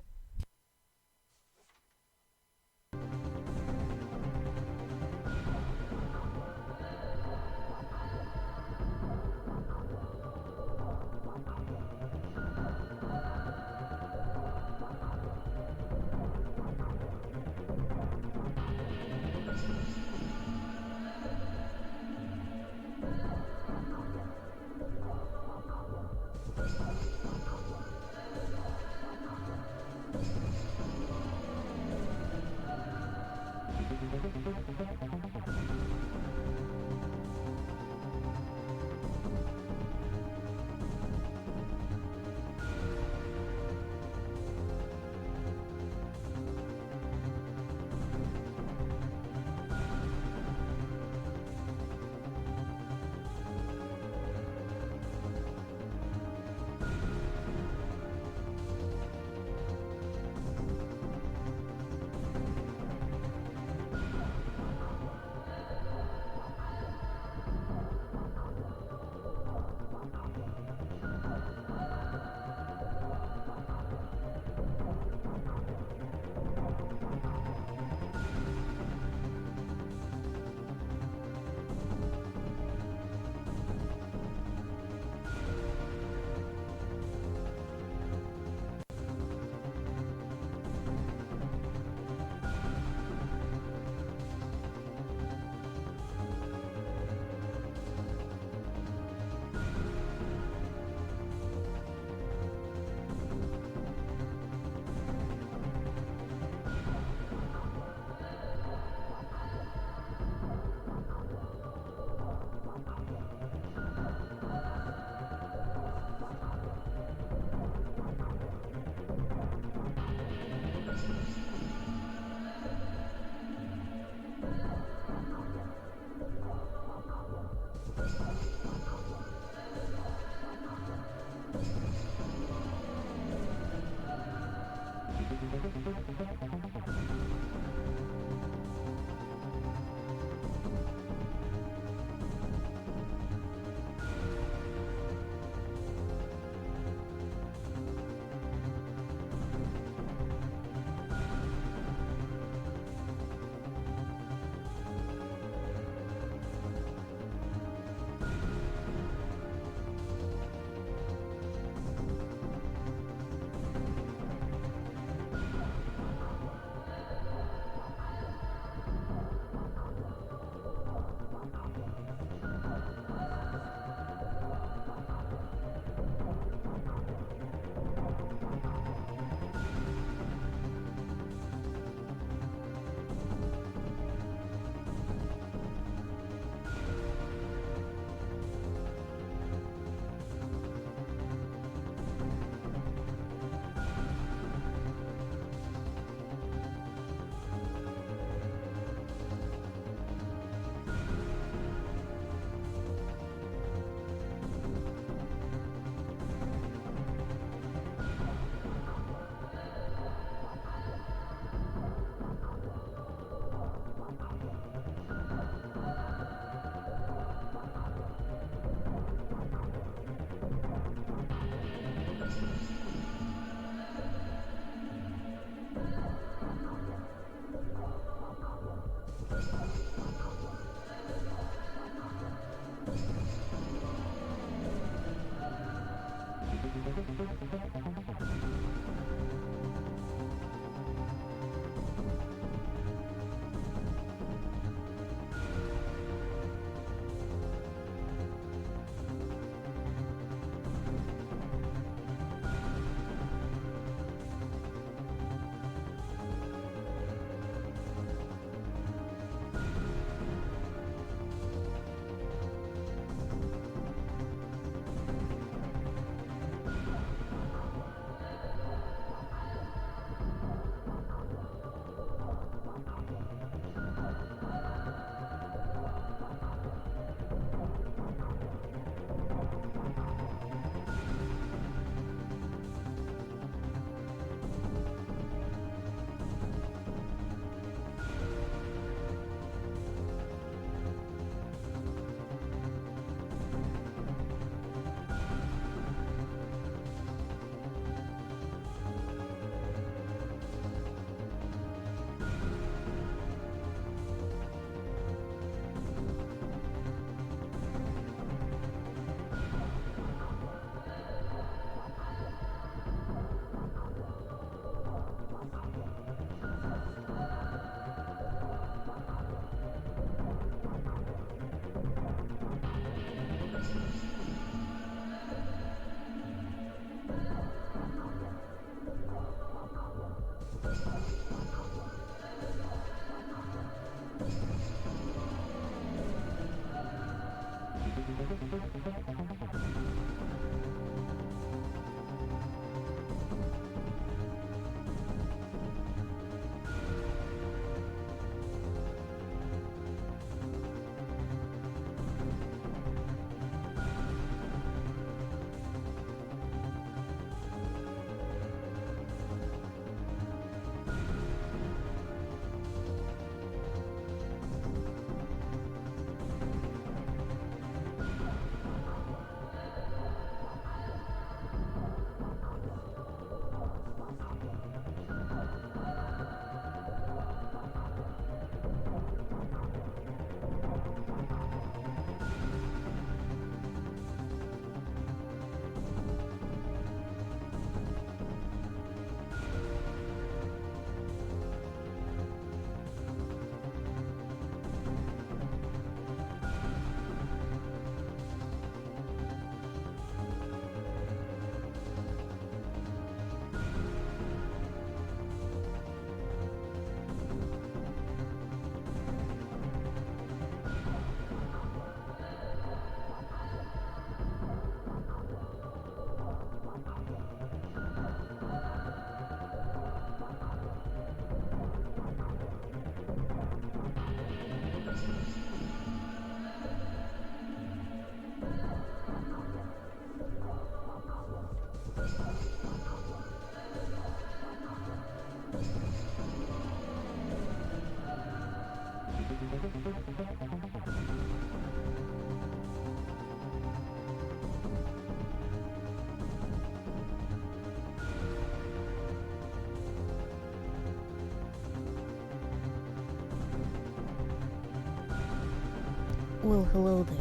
Well, hello there.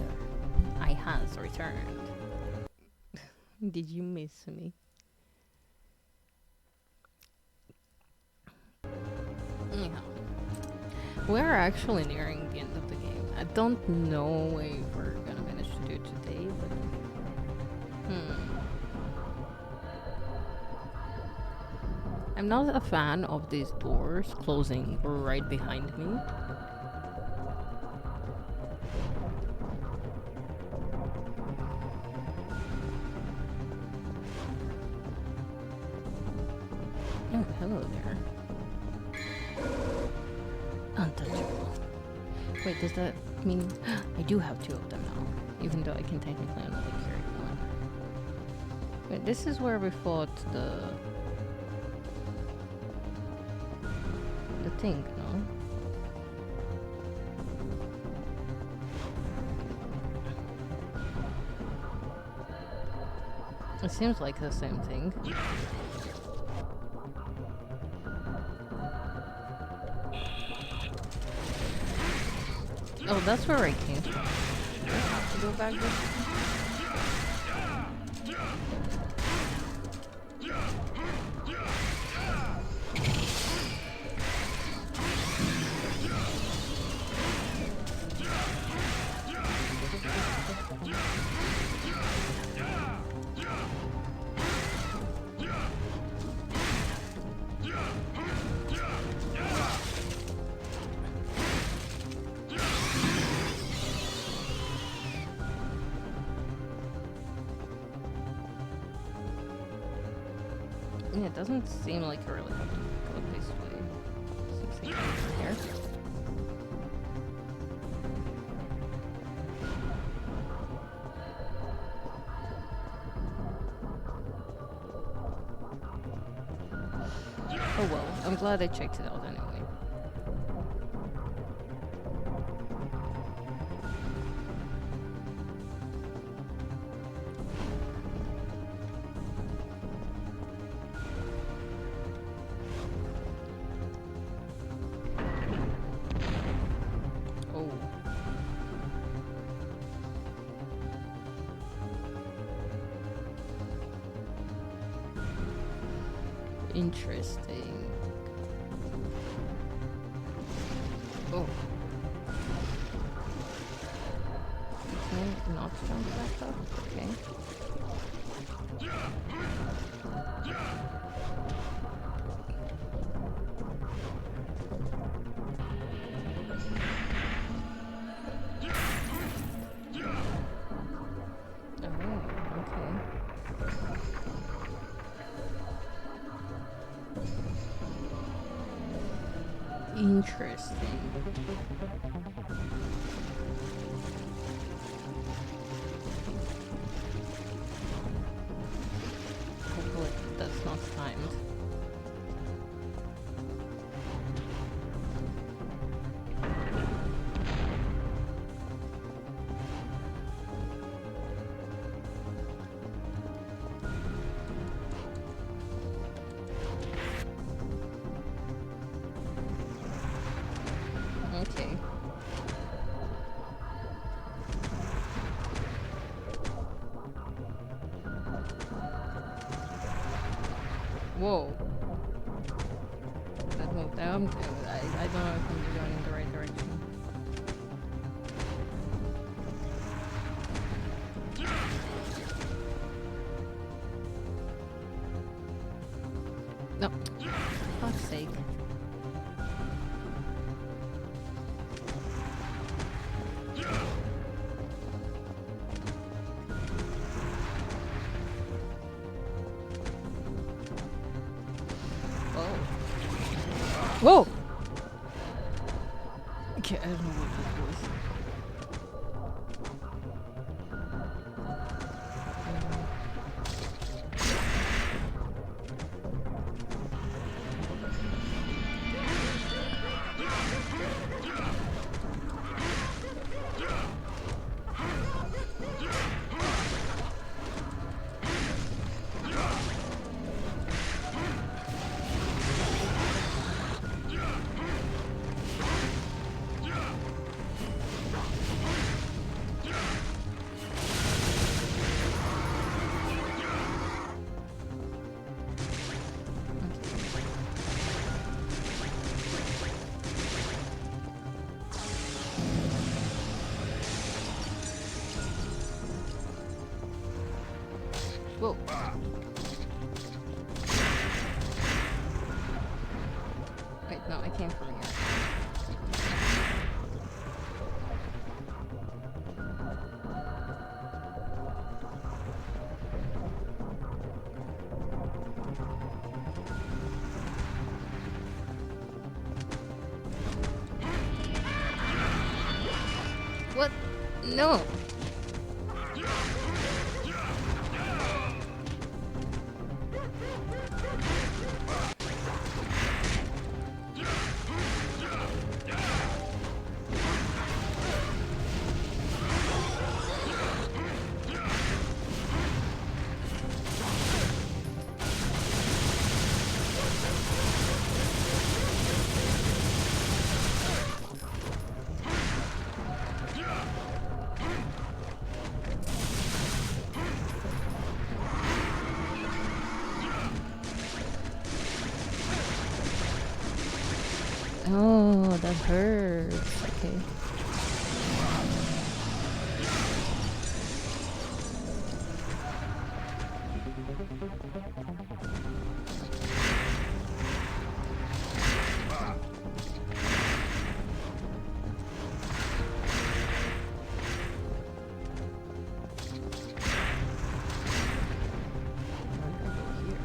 I has returned. Did you miss me? Anyhow, we're actually nearing the end of the game. I don't know if we're gonna manage to do it today, but I'm not a fan of these doors closing right behind me. Oh, hello there. Untouchable. Wait, does that mean I do have two of them now? Even though I can technically only carry one. Wait, this is where we fought the thing, no? It seems like the same thing. Oh, that's where I came from. Do I have to go back there? Yeah, it doesn't seem like I really have to go this way. Seems like it's here. Oh well, I'm glad I checked it out anyway. Oh. Interesting. Oh. Can I not jump back up? Okay. Oh, okay. Interesting. Hopefully that's not timed. Okay. Whoa. That moved down. I don't know if I'm going in the right direction. No. For fuck's sake. Whoa! Okay, I don't know what that was. Whoa. Wait, no, I came from here. What? No! Oh, that hurts. Okay. Where do I go here?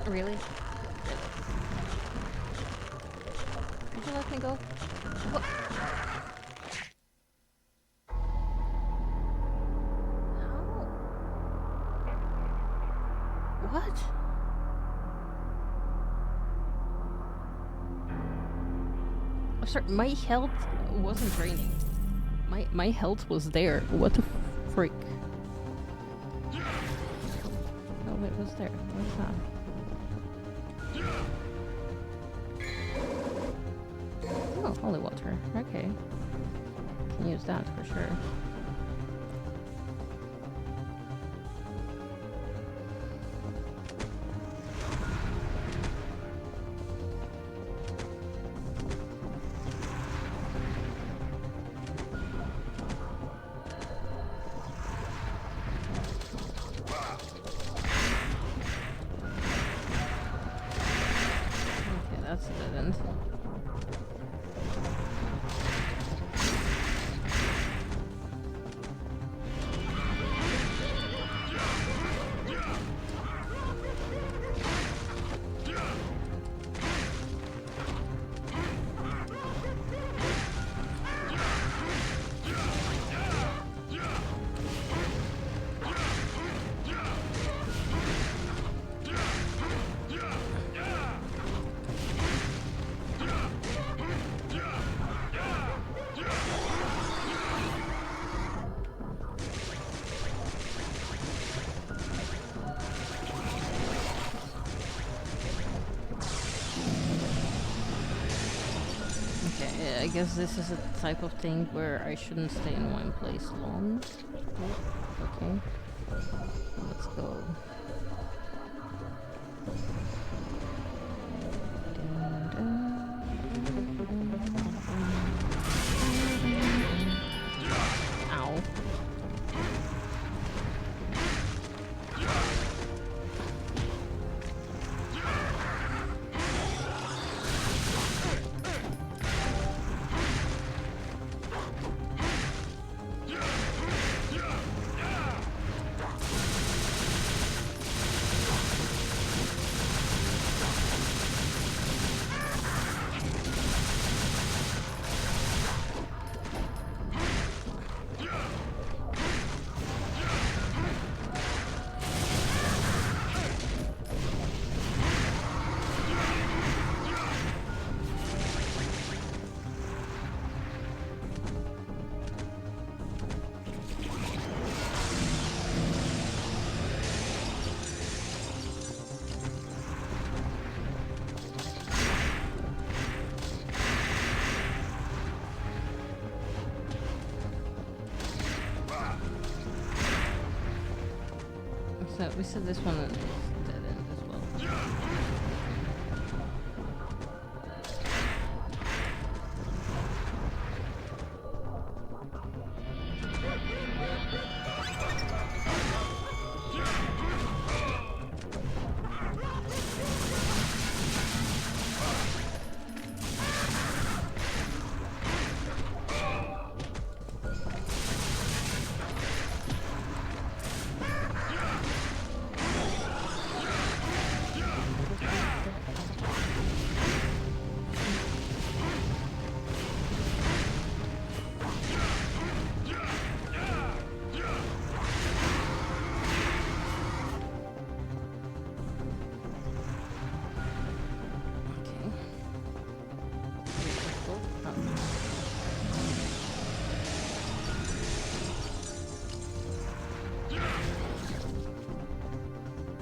Really? Could you let me go? What? How? What? Oh, sorry, my health wasn't draining. My health was there. What the freak? Oh, it was there. What's that? Oh, holy water. Okay. Can use that for sure. Okay, that's a dead end. Okay, I guess this is a type of thing where I shouldn't stay in one place long. Oh, okay. Let's go. Ow. So we said this one is dead end as well.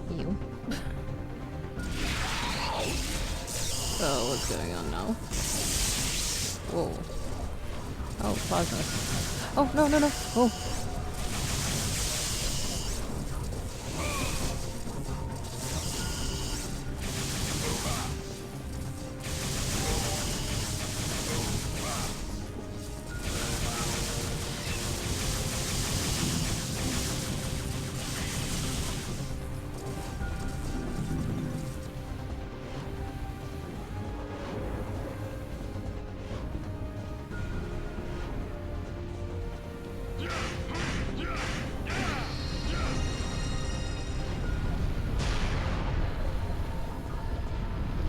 You. So what's going on now? Whoa. Oh, plasma. Oh, no, no, no. Oh.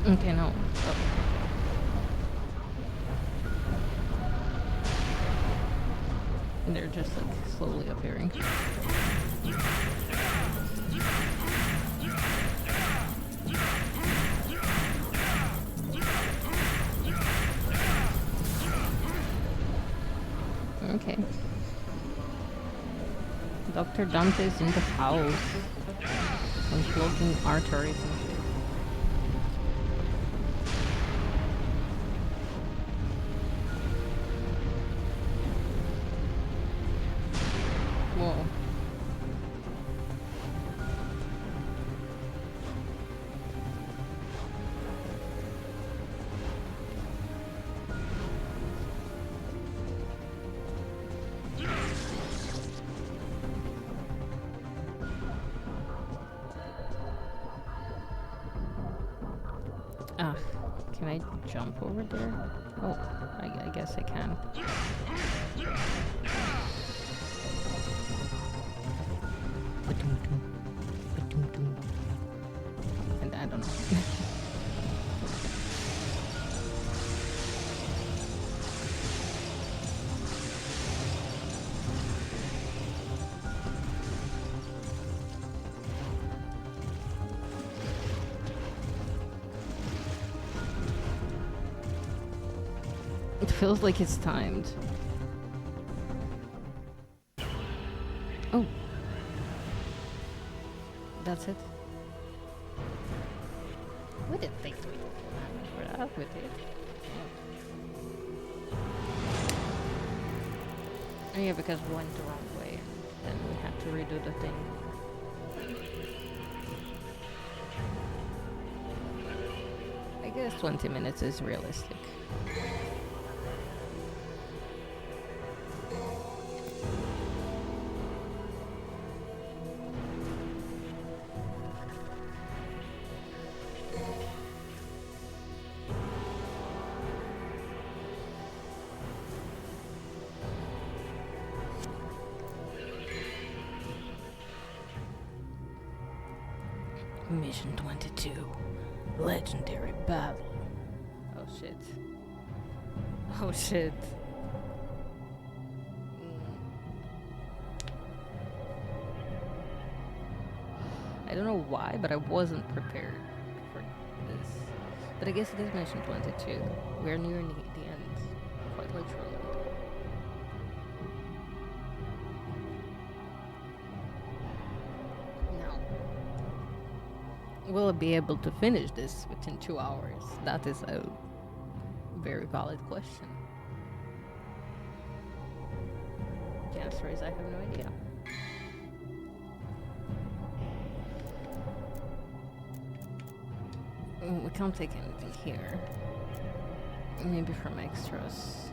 Okay, no. Oh. And they're just like slowly appearing. Okay. Dr. Dante's in the house. Unclogging arteries and shit. Whoa. Ah, can I jump over there? Oh, I guess I can. And I don't know. It feels like it's timed. Oh. That's it. We didn't take 3 damage for that, we did. Oh yeah, because we went the wrong way. Then we had to redo the thing. I guess 20 minutes is realistic. Mission 22. Legendary battle. Oh shit. Oh shit. I don't know why, but I wasn't prepared for this. But I guess it is mission 22. We're nearing the end. Quite literally. Will I be able to finish this within 2 hours? That is a very valid question. The answer is I have no idea. We can't take anything here. Maybe from extras.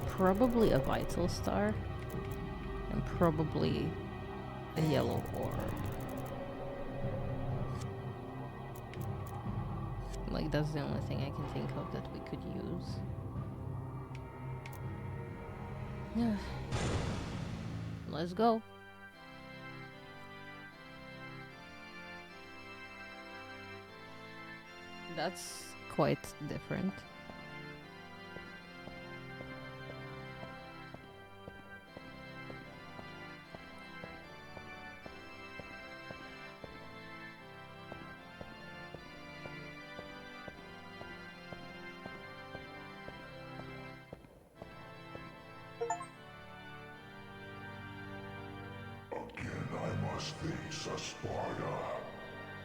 Probably a vital star. And probably a yellow orb. Like, that's the only thing I can think of that we could use. Yeah. Let's go. That's quite different. Again I must face a Sparta.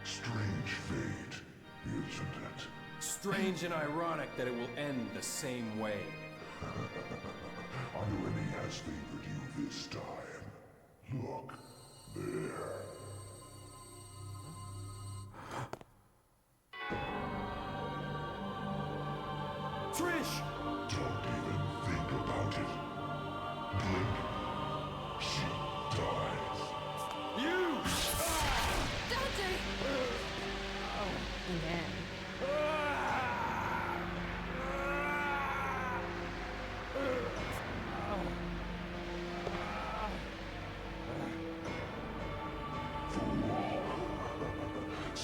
Strange fate, isn't it? Strange and ironic that it will end the same way. Irony has favored you this time. Look, there. Trish! Don't even think about it. Blink, she dies. You! Dante! Man.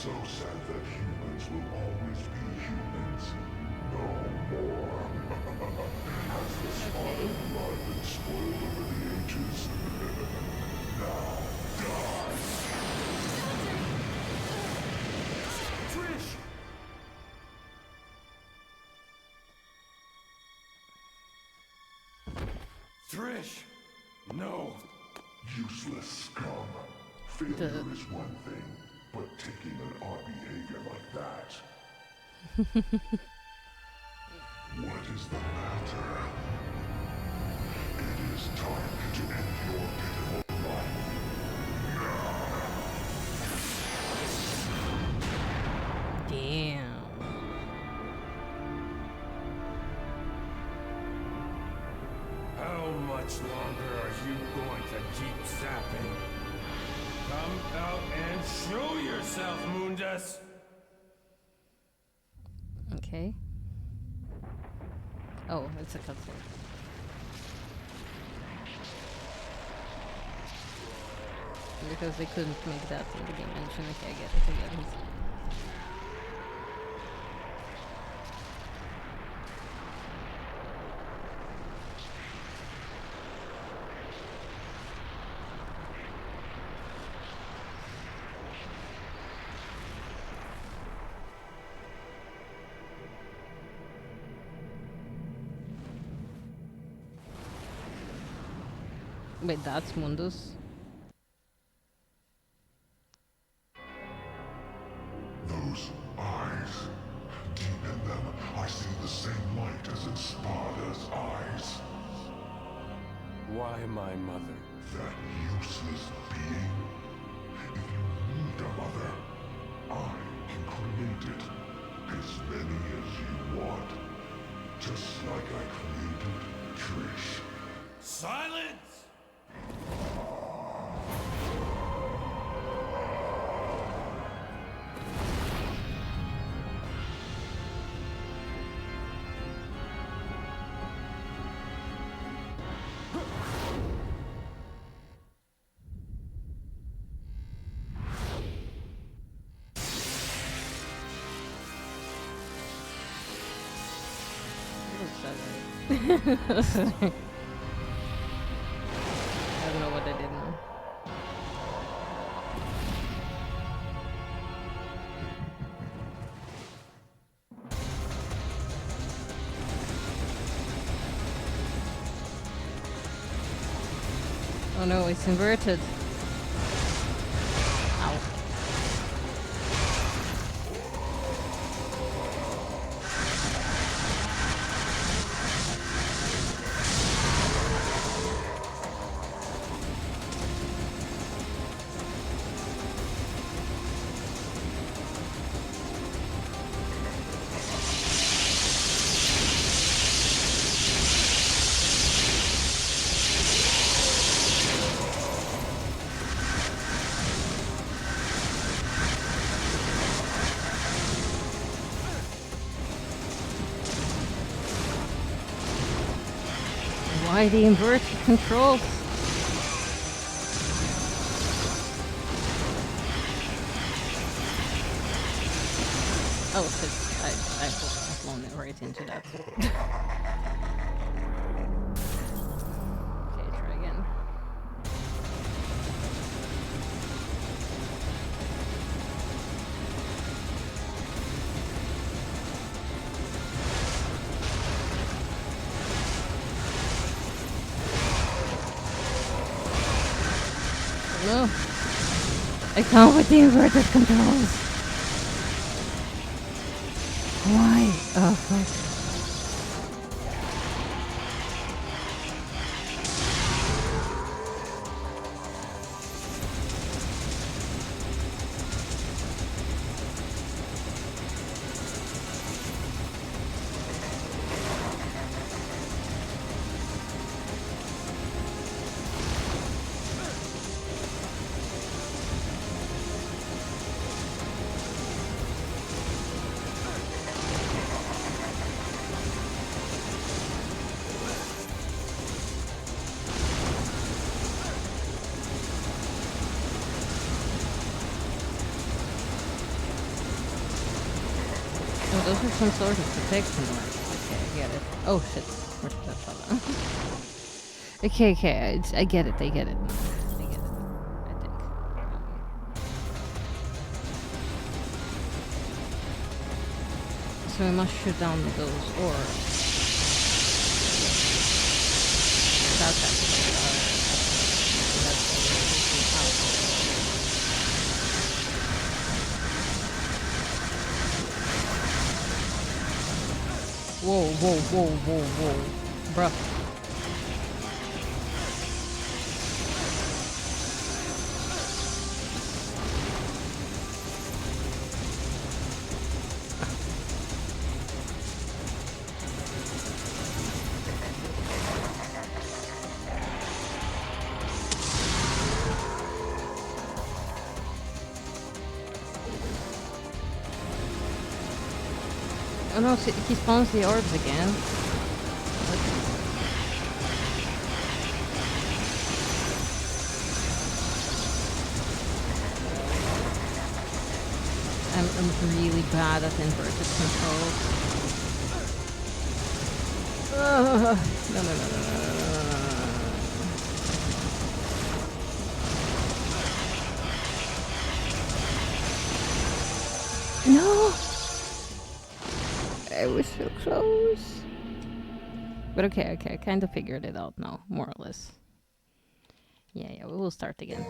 so sad that humans will always be humans. No more. Has the spark of blood been spoiled over the ages? Now, die! Trish! Trish! No! Useless scum. Failure is one thing, but taking an odd behavior like that. What is the matter? It is time to end your pitiful life. Damn. How much longer are you going to keep zapping? Come out and show yourself, Mundus! Okay. Oh, it's a cutscene. Because they couldn't make that in the game engine. Okay, I get it. Wait, that's Mundus? Those eyes. Deep in them, I see the same light as in Sparta's eyes. Why my mother? That useless being. If you need a mother, I can create it. As many as you want. Just like I created Trish. Silence! I don't know what I did now. Oh no, it's inverted. Ow. Why the inverted controls? Oh shit, I've flown it right into that. Okay, try again. No. I can't with the inverted controls. Why? Oh, fuck. those are some sort of protection, right? Okay, I get it. Oh shit. Where's that fella? Okay, I get it, I get it. I get it, I think. So we must shoot down those orbs. That's actually whoa, whoa, whoa, whoa, whoa. Bruh. Oh no, he spawns the orbs again. I'm really bad at inverted control. No, no, no, no, no, no, no, no. No! I was so close. But okay, I kind of figured it out now, more or less. Yeah, we will start again.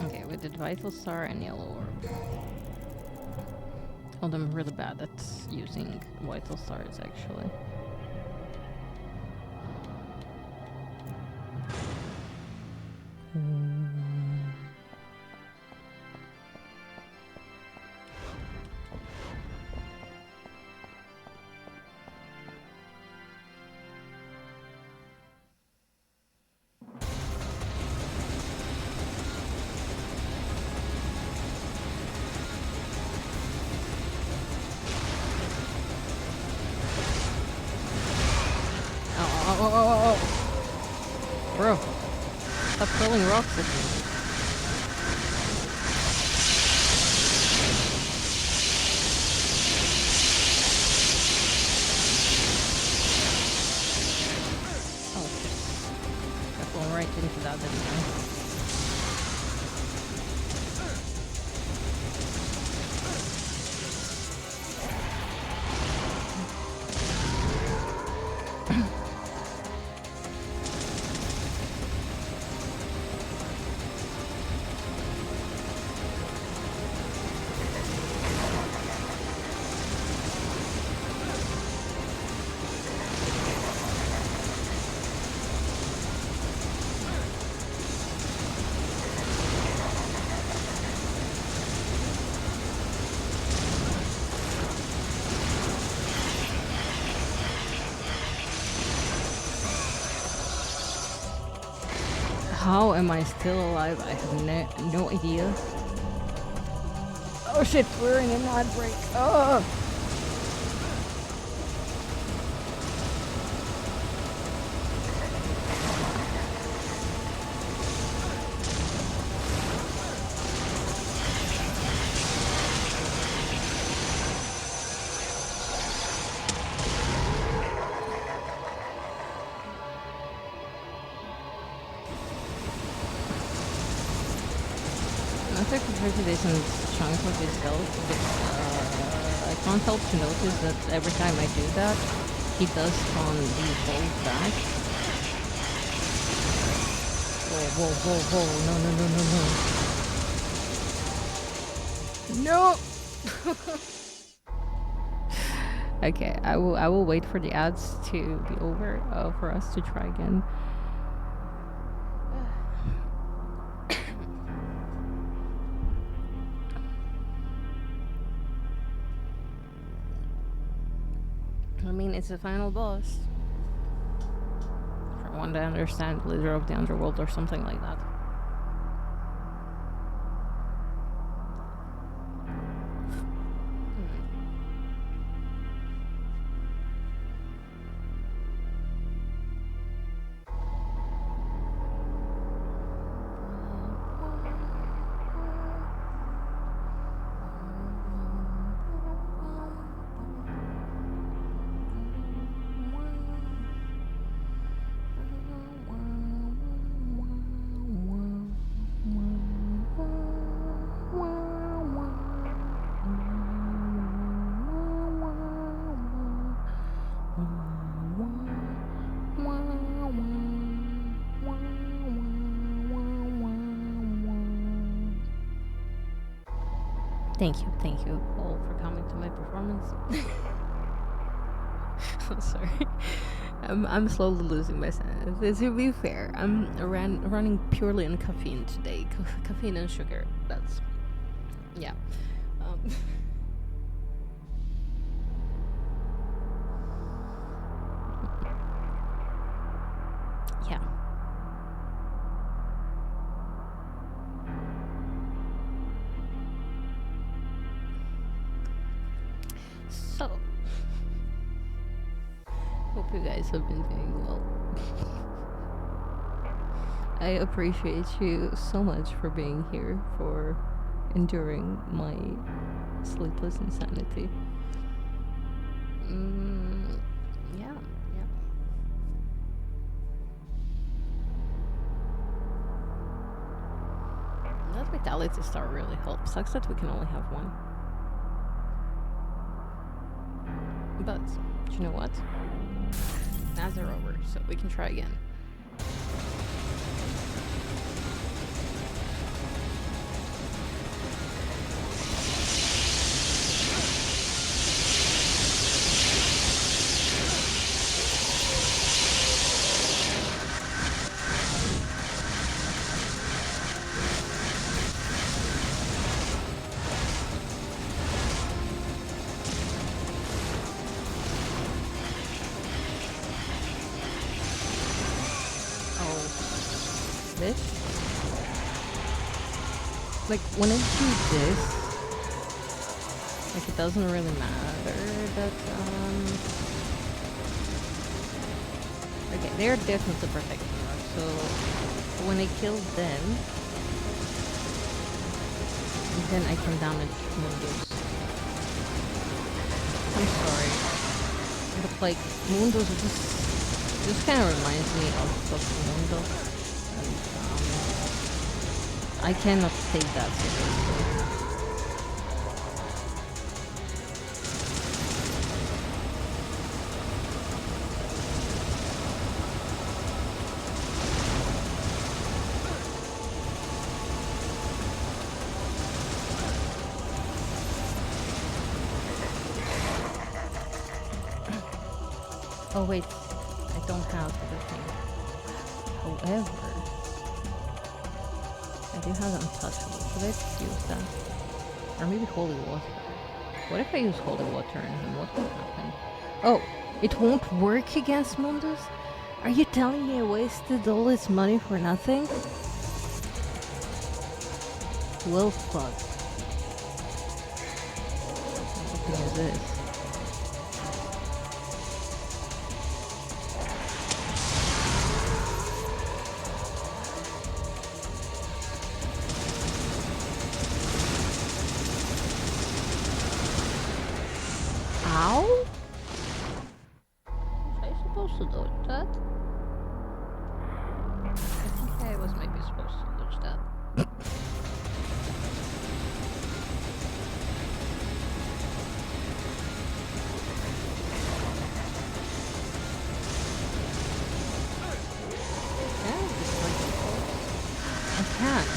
Okay, we did Vital Star and Yellow Orb. Although I'm really bad at using Vital Stars, actually. Bro, stop throwing rocks at me. Oh shit. Got going right into that, didn't I? How am I still alive? I have no idea. Oh shit, we're in an ad break. Oh! I took a pretty decent chunk of his health, but I can't help to notice that every time I do that, he does spawn the bolt back. Whoa, whoa, whoa, whoa, no. Okay, I will wait for the ads to be over for us to try again. I mean, it's the final boss. From what I understand, leader of the underworld or something like that. Thank you all for coming to my performance. I'm sorry. I'm slowly losing my sanity. To be fair, I'm running purely on caffeine today. Caffeine and sugar. That's yeah. Um, yeah. So, hope you guys have been doing well. I appreciate you so much for being here, for enduring my sleepless insanity. Yeah. That vitality star really helps. Sucks that we can only have one. But, you know what? Now they're over, so we can try again. This? Like, when I do this, like, it doesn't really matter that, okay, they're definitely protecting us, so when I kill them, then I can damage Mundus. I'm sorry, but, like, Mundus just kind of reminds me of Mundo. I cannot take that seriously. Oh wait, I don't have everything. However, I do have untouchable. Should I just use that? Or maybe holy water. What if I use holy water on him? What will happen? Oh, it won't work against Mundus? Are you telling me I wasted all this money for nothing? Well, fuck. What is this? Ow? Was I supposed to dodge that? I think I was maybe supposed to dodge that. Can I destroy the force? I can't.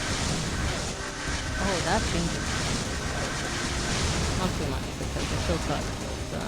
Oh, that changes. Not too much because it still sucks, but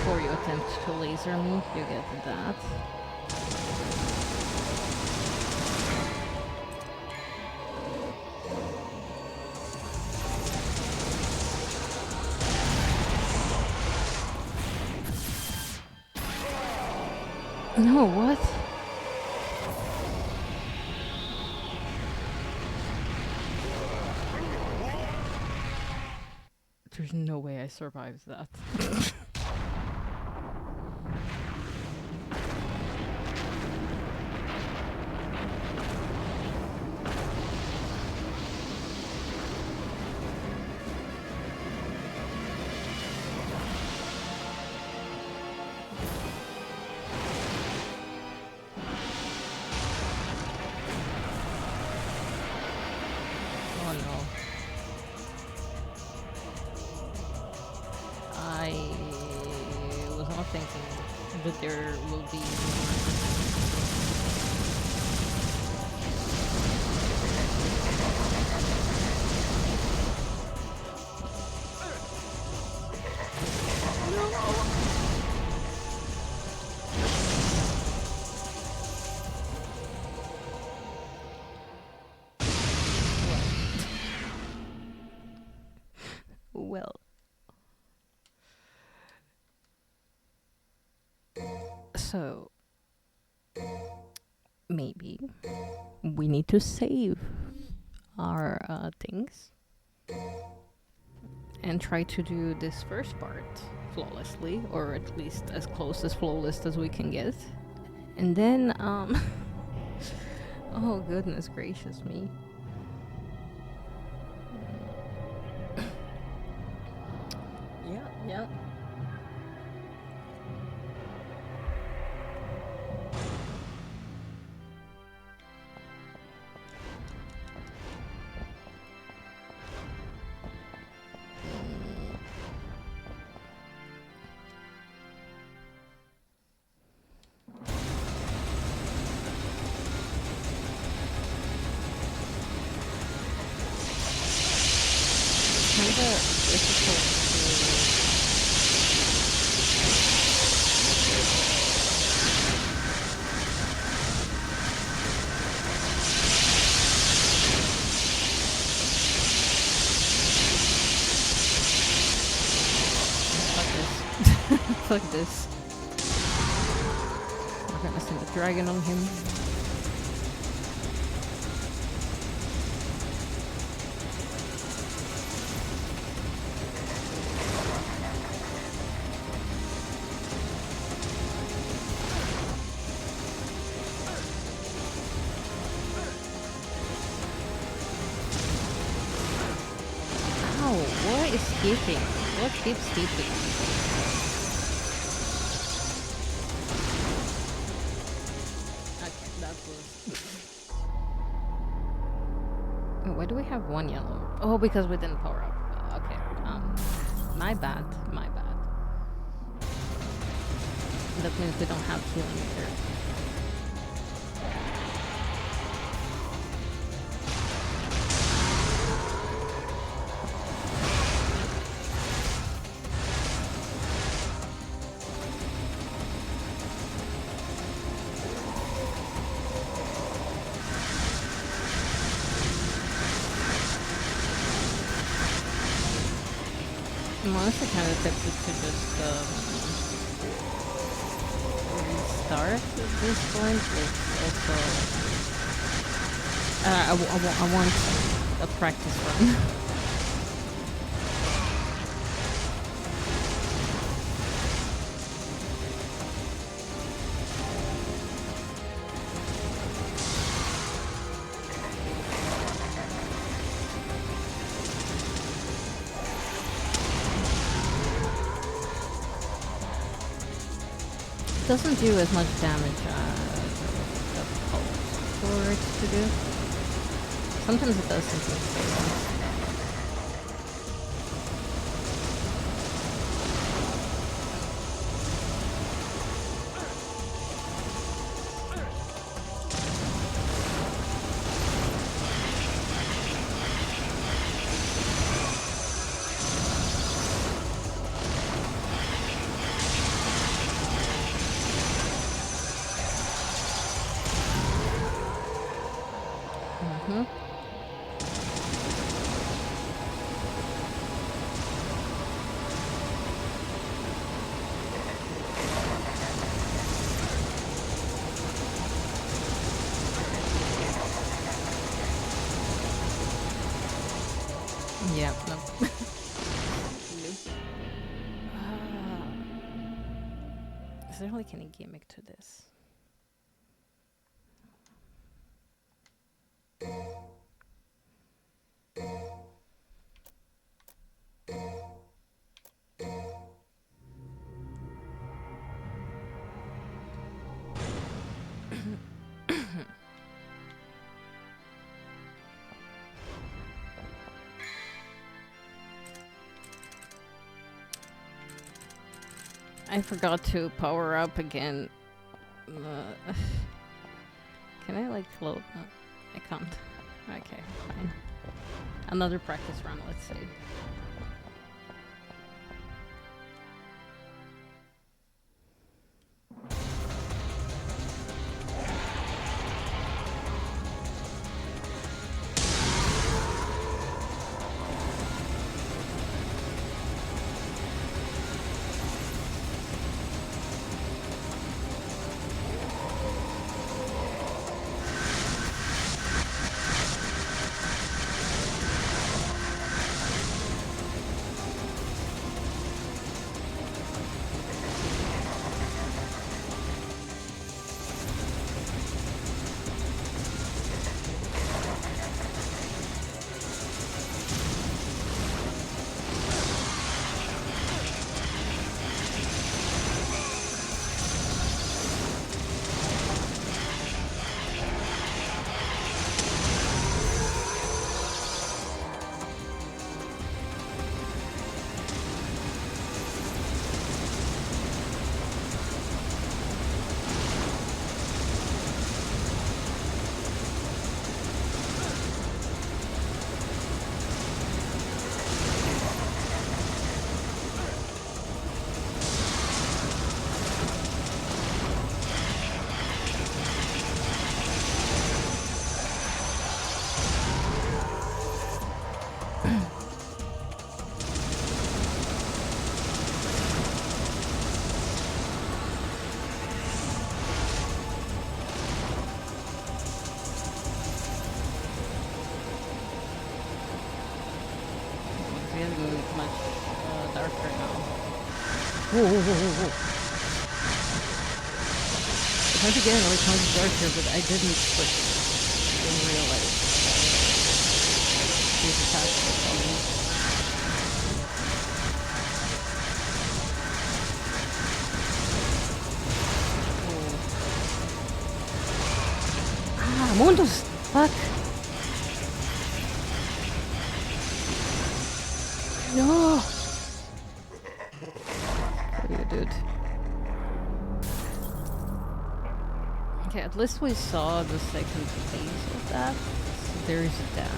before you attempt to laser me, you get that. No, what? There's no way I survived that. Oh no. I was not thinking that there will be well. So maybe we need to save our things and try to do this first part flawlessly, or at least as close as flawless as we can get. And then, oh goodness gracious me. Yeah. Kinda difficult Fuck this. We're gonna send a dragon on him. Ow, what is skipping? What keeps skipping? Why do we have one yellow? Oh, because we didn't power up. Okay. My bad. That means we don't have healing either. I'm honestly kind of tempted to just restart at this point. It's also I want a practice run. Doesn't do as much damage as the pulse for it to do. Sometimes it does, sometimes it doesn't. Yeah, nope. Nope. Is there like any gimmick to this? I forgot to power up again. Can I like load? No, I can't. Okay, fine. Another practice run, let's see. Getting much darker now. Whoa, whoa, whoa, whoa, whoa. It's hard to get like much darker, but I didn't like didn't realize these attacks were coming. Ah, Mundus! Fuck! No! Screw you, dude. Okay, at least we saw the second phase of that. So there is that.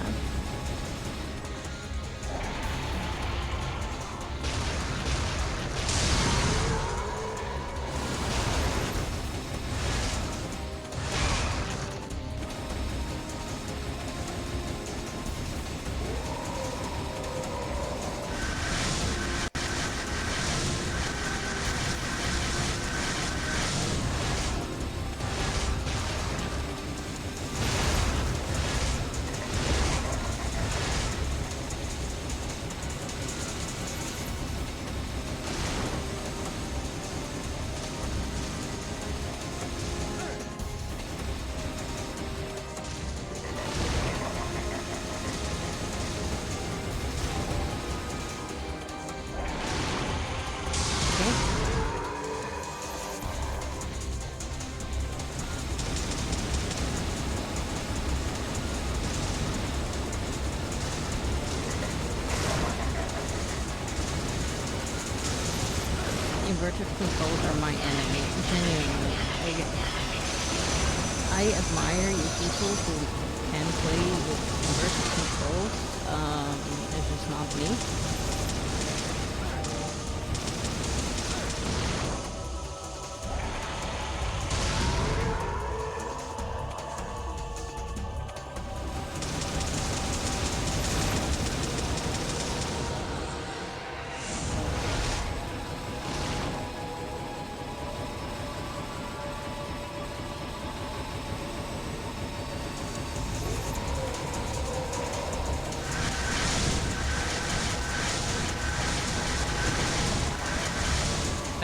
Inverted controls are my enemy, genuinely. I admire you people who can play with inverted controls. It's just not me.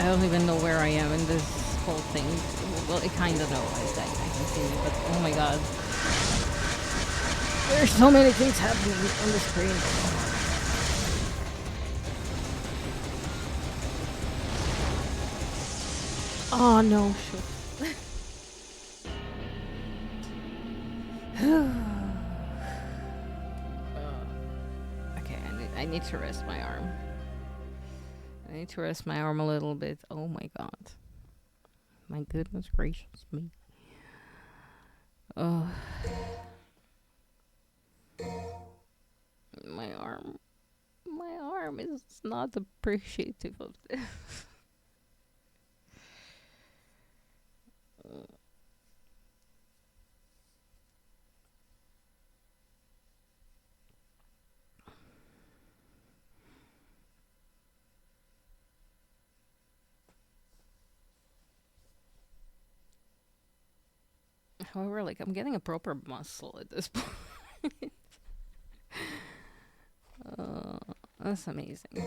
don't even know where I am in this whole thing. Well, I kind of know. I can see it, but oh my god. There's so many things happening on the screen. Oh no, shoot. Okay, I need to rest my arm. I need to rest my arm a little bit. Oh my god. My goodness gracious me. Oh. My arm is not appreciative of this. However, like, I'm getting a proper muscle at this point. That's amazing.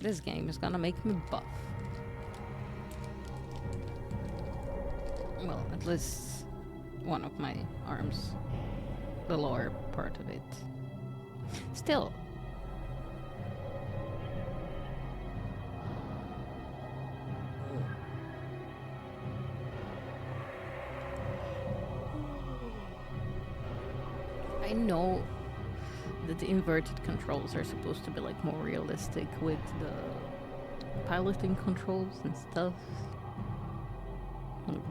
This game is gonna make me buff. Well, at least one of my arms. The lower part of it. Still. I know that the inverted controls are supposed to be like more realistic with the piloting controls and stuff.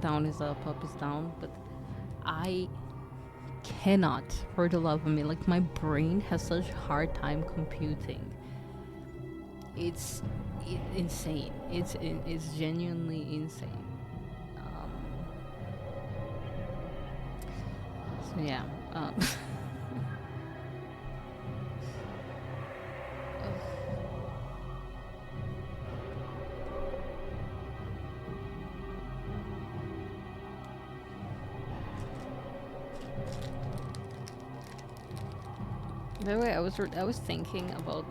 Down is up is down, but I cannot, for the love of me, like my brain has such a hard time computing. It's insane. It's genuinely insane. So yeah. By the way, I was thinking about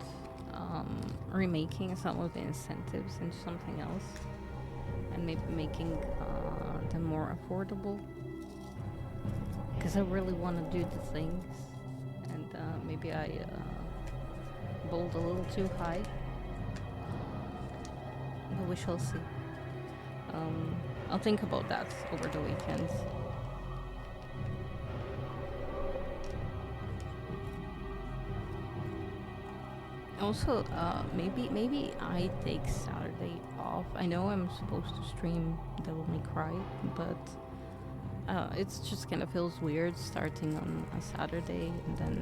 remaking some of the incentives into something else, and maybe making them more affordable. Because I really want to do the things, and maybe I bowled a little too high. But we shall see. I'll think about that over the weekends. Also, maybe I take Saturday off. I know I'm supposed to stream Devil May Cry, but it's just kind of feels weird starting on a Saturday and then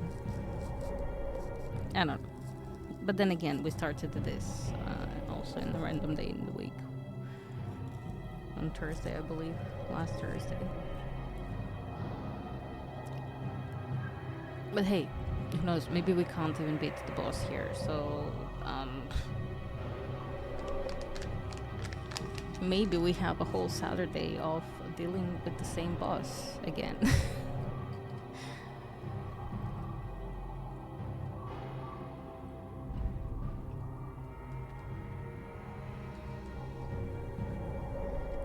I don't know. But then again, we started this also in a random day in the week on Thursday, I believe, last Thursday. But hey, who knows? Maybe we can't even beat the boss here. So maybe we have a whole Saturday of dealing with the same boss again.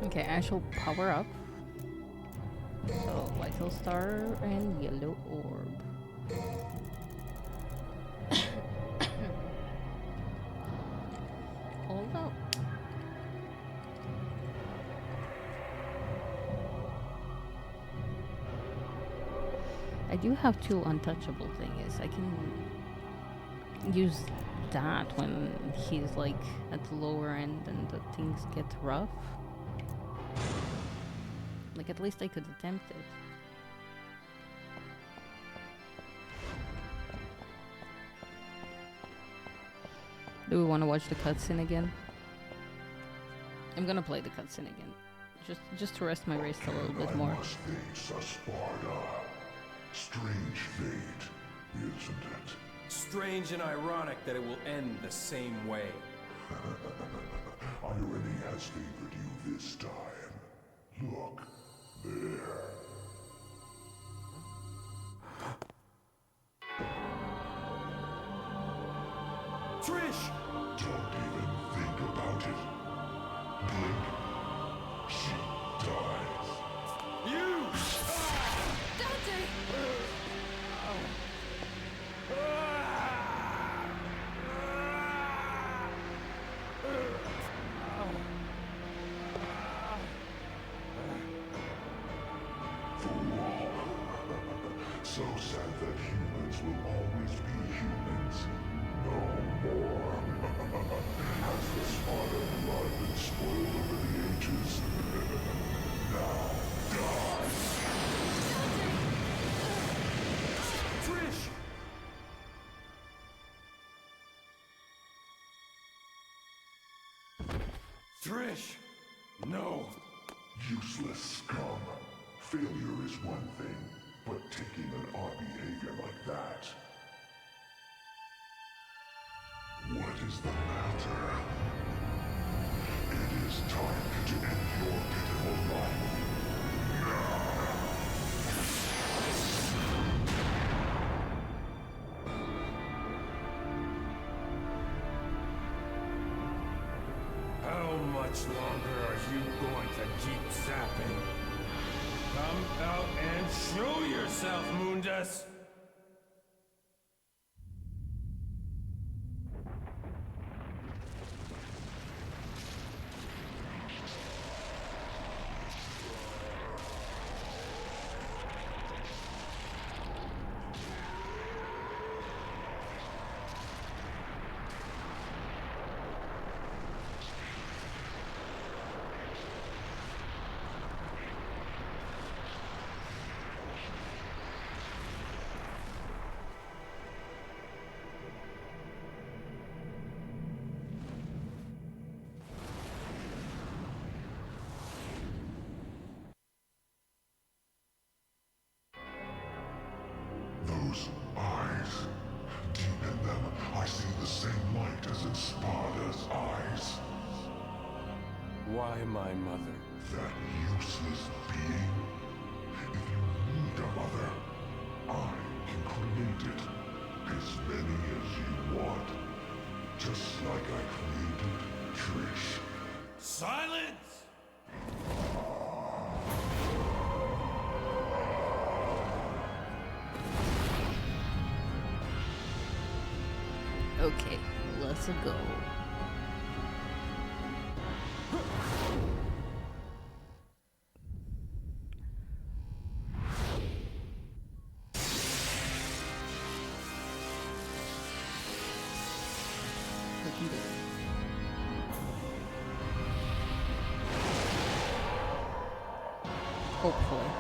Okay, I shall power up. So, Vital Star and Yellow Orb. Hold up. I do have two untouchable things. I can use that when he's like at the lower end and the things get rough. Like, at least I could attempt it. Do we want to watch the cutscene again? I'm gonna play the cutscene again. Just to rest my wrist a little bit more. I must face a Sparta. Strange fate, isn't it? Strange and ironic that it will end the same way. Irony has favored you this time. Look, there. Trish! Don't even think about it. Blink, she dies. You! Dante! So sad that humans will always be humans. No more. Has the Sparta blood been spoiled over the ages? Now, die! Trish! Trish! No! Useless scum. Failure is one thing, but taking an odd behavior like that... What is the matter? It is time to end your pitiful life. How much longer are you going to keep zapping? Come out and show yourself, Mundus! Those eyes. Deep in them, I see the same light as in Sparta's eyes. Why my mother? That useless being? If you need a mother, I can create it. As many as you want. Just like I created Trish. Silence! Okay, let's go. Looking good. Hopefully.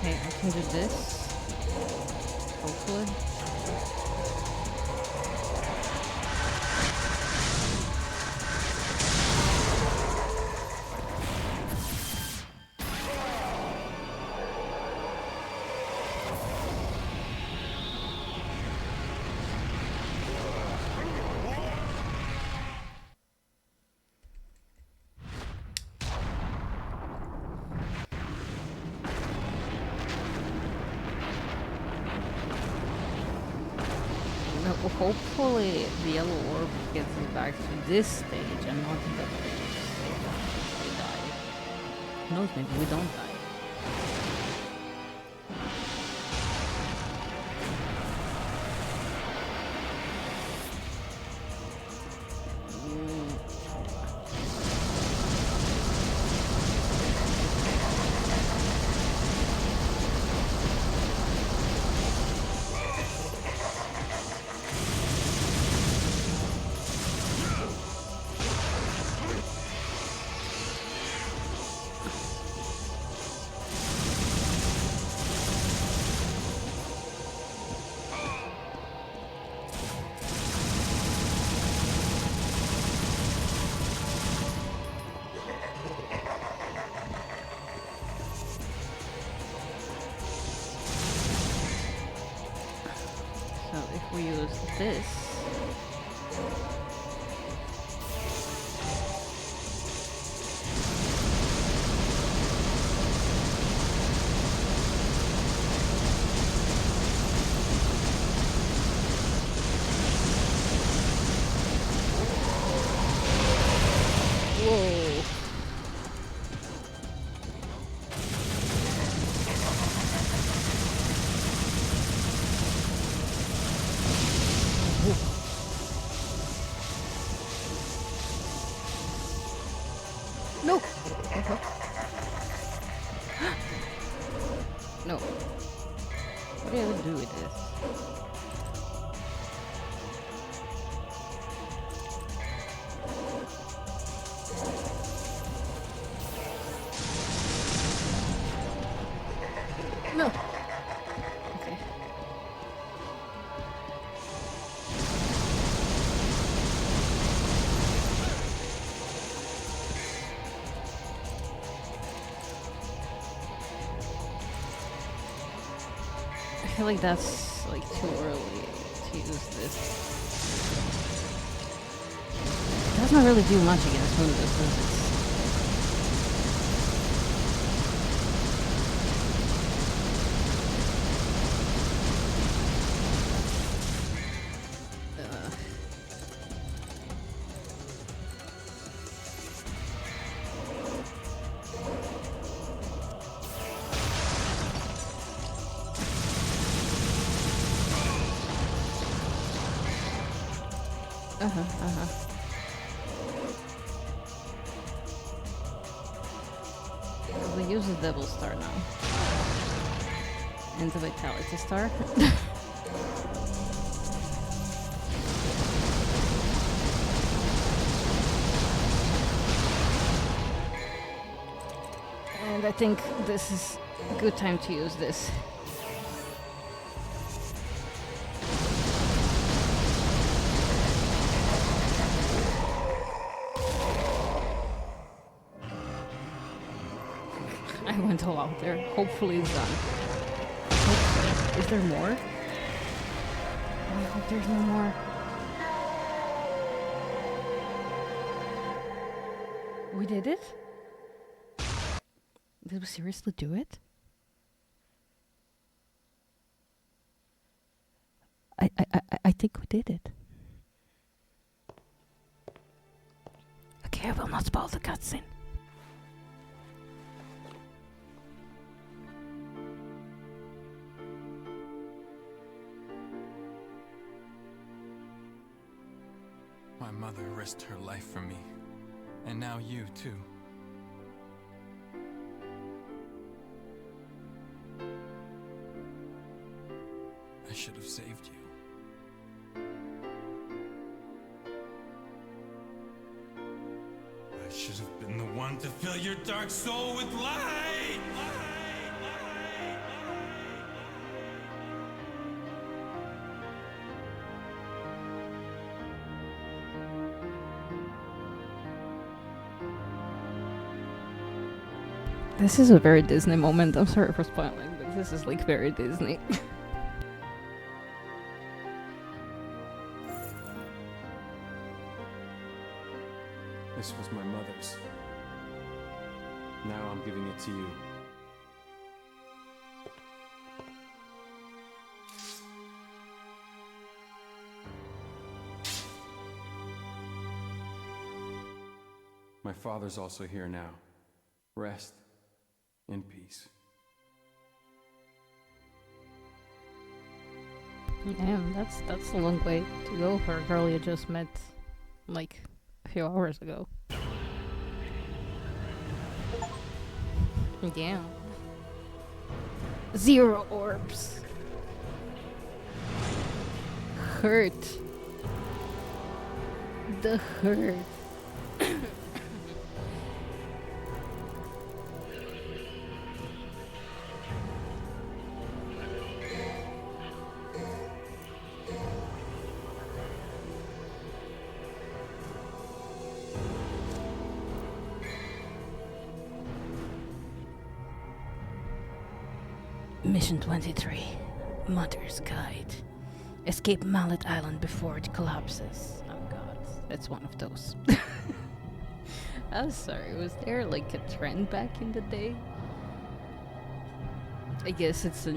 Okay, I can do this. Hopefully. No, hopefully the yellow orb gets us back to this stage and not the previous stage after we die. Who knows, maybe we don't die. So if we use this, whoa. No! Okay. No. What do I do with this? No! Okay. I feel like that's like too early to use this. It does not really do much against Mundus, does it? We use the Devil Star now. And the Vitality Star. And I think this is a good time to use this. I went all out there. Hopefully it's done. Hopefully. Is there more? I hope there's no more. We did it? Did we seriously do it? I think we did it. Okay, I will not spoil the cutscene. My mother risked her life for me, and now you too. I should have saved you. I should have been the one to fill your dark soul with light! Light, light, light. This is a very Disney moment. I'm sorry for spoiling, but this is like very Disney. This was my mother's. Now I'm giving it to you. My father's also here now. Rest in peace. Damn, that's a long way to go for a girl you just met like a few hours ago. Damn. 0 orbs. Hurt. The hurt. Mission 23, Mother's Guide. Escape Mallet Island before it collapses. Oh god, that's one of those. I'm sorry, was there like a trend back in the day? I guess it was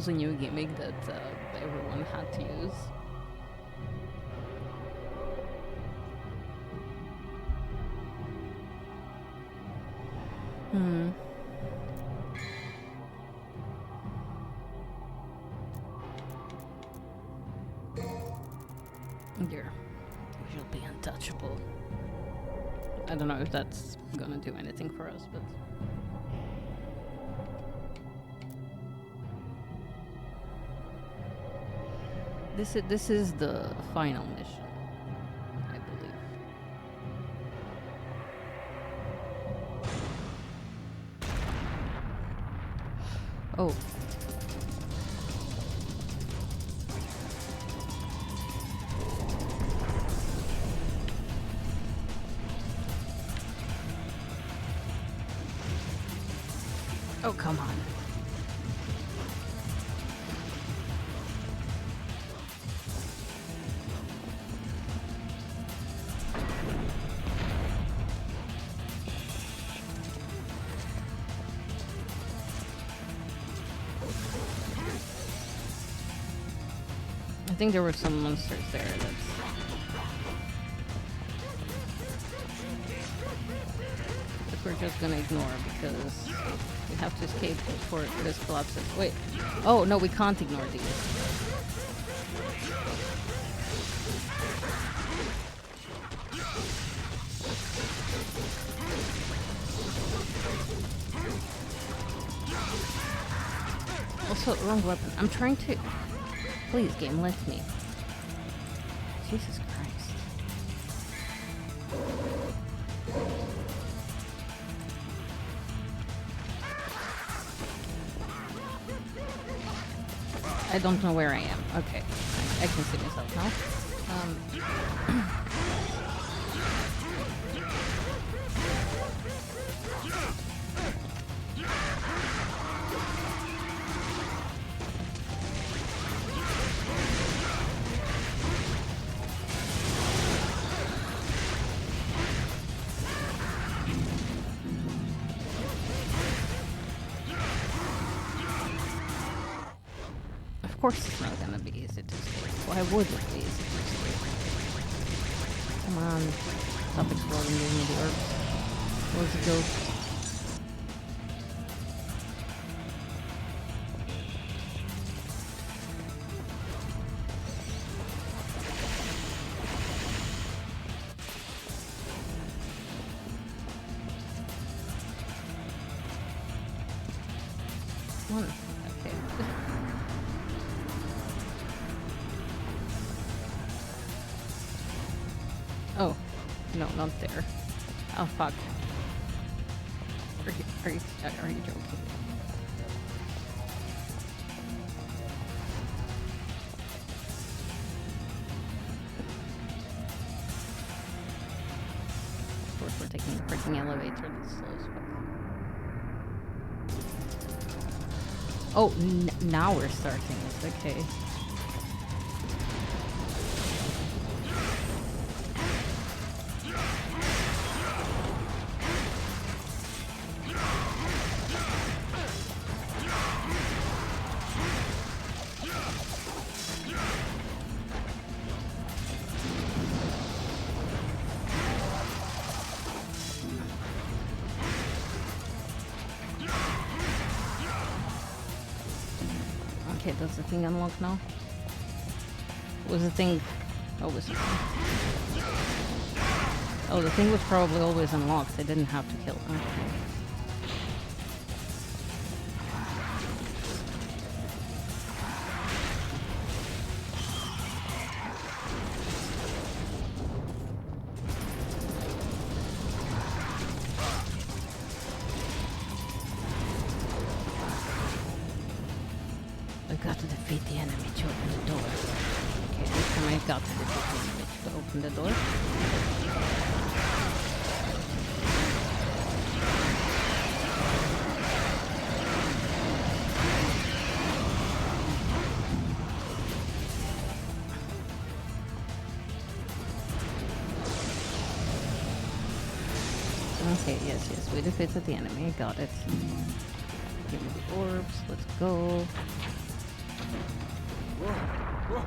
a new gimmick that everyone had to use. You'll be untouchable. I don't know if that's gonna do anything for us, but... This is the final mission, I believe. Oh. Oh, come on. I think there were some monsters there that we're just gonna ignore because we have to escape before this collapses. Wait. Oh, no, we can't ignore these. Also, wrong weapon. I'm trying to... Please, game, let me. Jesus Christ. I don't know where I am. Okay, I can see myself now. Of course it's not gonna be easy to escape. Why would it be easy to escape? Come on. Stop exploding, give me the orbs. Let's go. One. Okay. Oh, no, not there. Oh, fuck. Are you joking? Of course, we're taking the freaking elevator. That's slow as fuck. Oh, now we're starting it. Okay. Okay, does the thing unlock now? Was the thing always unlocked? Oh, the thing was probably always unlocked. I didn't have to kill him. I got to defeat the enemy to open the door. Okay, this time I got to defeat the enemy to open the door. Okay, yes, we defeated the enemy. Got it. Give me the orbs. Let's go.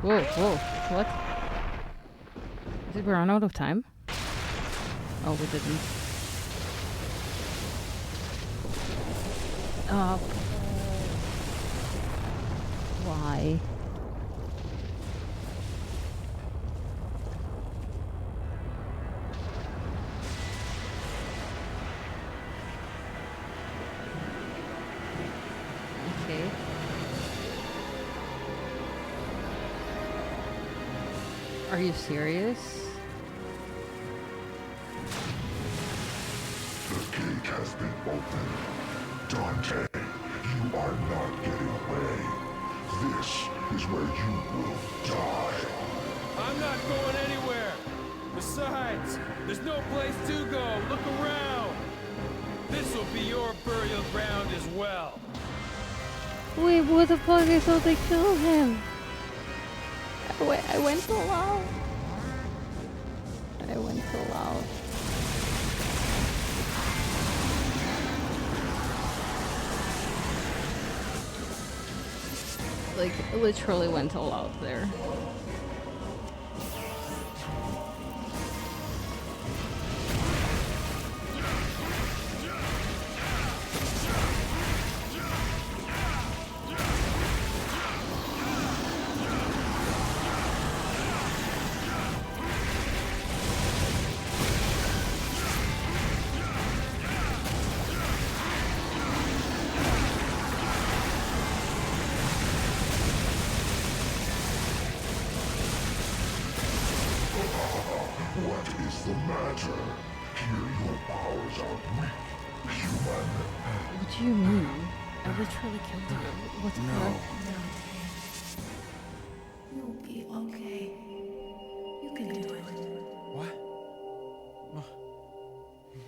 Whoa, what? Did we run out of time? Oh, we didn't. Why? Okay. Are you serious? The gate has been opened. Dante, you are not getting away. This is where you will die. I'm not going anywhere. Besides, there's no place to go. Look around. This will be your burial ground as well. Wait, what the fuck? I thought they killed him. I went so loud. I went so loud. Like, literally went all out there. What is the matter? Here your powers are weak, human. What do you mean? I literally killed him. What the fuck? You'll be okay. You can do it. What?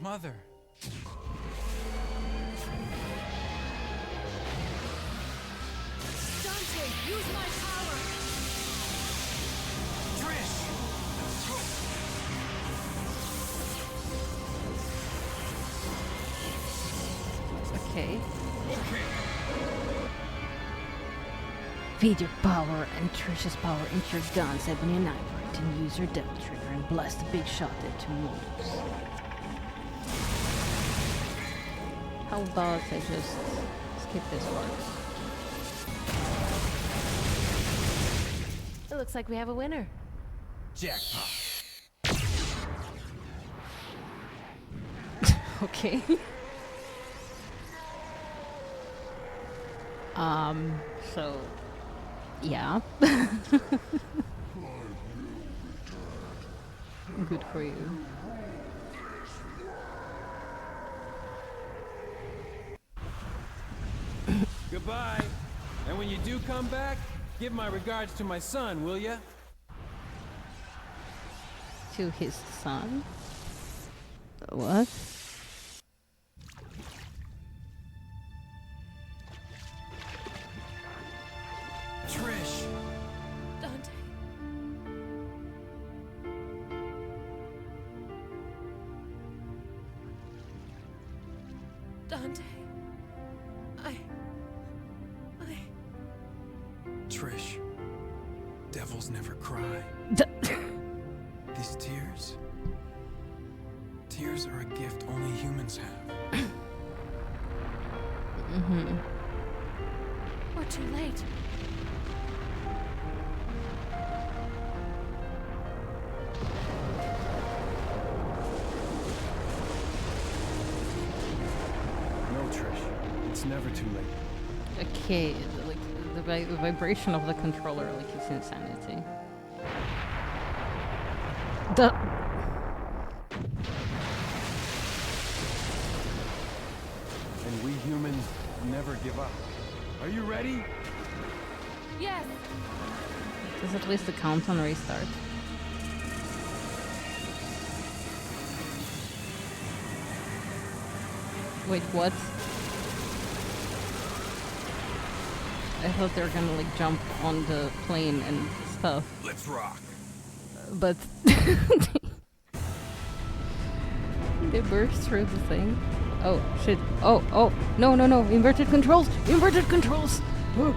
Mother. Dante, use my power! Okay. Feed your power and Trish's power into your guns, Ebony and Ivory, and use your devil trigger and blast a big shot into moves. How about I just skip this part? It looks like we have a winner. Jackpot. Okay. So, yeah. Good for you. Goodbye. And when you do come back, give my regards to my son, will ya? To his son? What? Dante. I... Trish, devils never cry. These tears are a gift only humans have. We're too late. No, Trish, it's never too late. Okay, like the vibration of the controller, like it's insanity. And we humans never give up. Are you ready? Yes. Does at least the countdown restart? Wait, what? I thought they were gonna like jump on the plane and stuff. Let's rock. But they burst through the thing. Oh shit! Oh no! Inverted controls! Inverted controls! Ugh.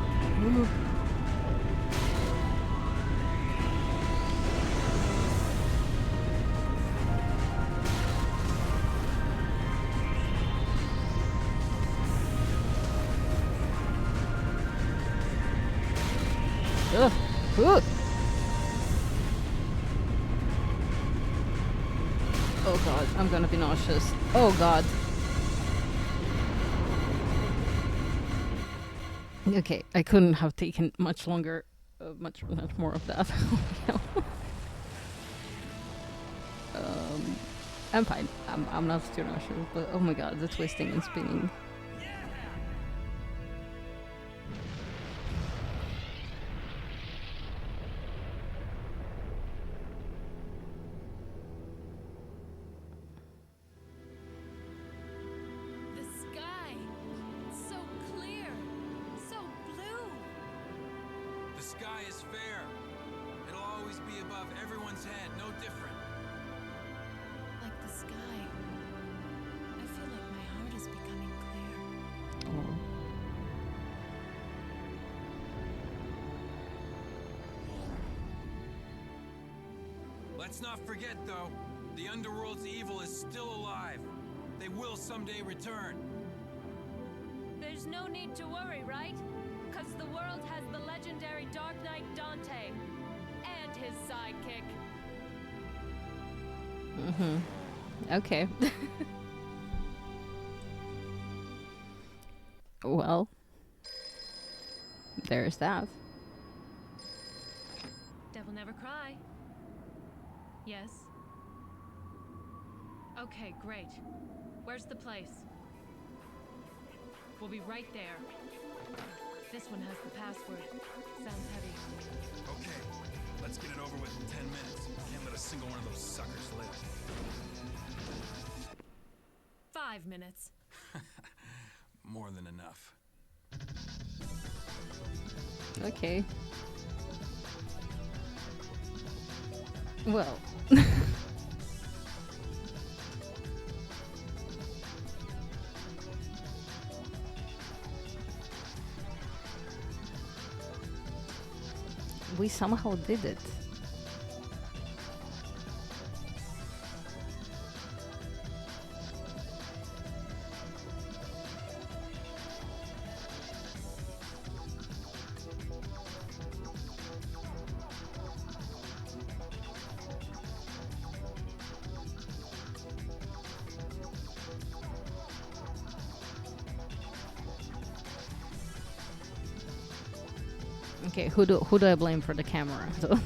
Oh god, I'm gonna be nauseous. Oh god. Okay, I couldn't have taken much longer, much more of that. I'm fine. I'm not too nauseous, but oh my god, the twisting and spinning. The sky. So clear. So blue. The sky is fair. It'll always be above everyone's head, no different. Like the sky. I feel like my heart is becoming clear. Oh. Let's not forget, though, the Underworld's evil is still alive. They will someday return. There's no need to worry, right? Because the world has the legendary Dark Knight Dante and his sidekick. Okay. Well, there's that. Devil never cry. Yes. Okay, great. Where's the place? We'll be right there. This one has the password. Sounds heavy. Okay, let's get it over with in 10 minutes. Can't let a single one of those suckers live. 5 minutes. More than enough. Okay. Well. We somehow did it. Okay, who do I blame for the camera? So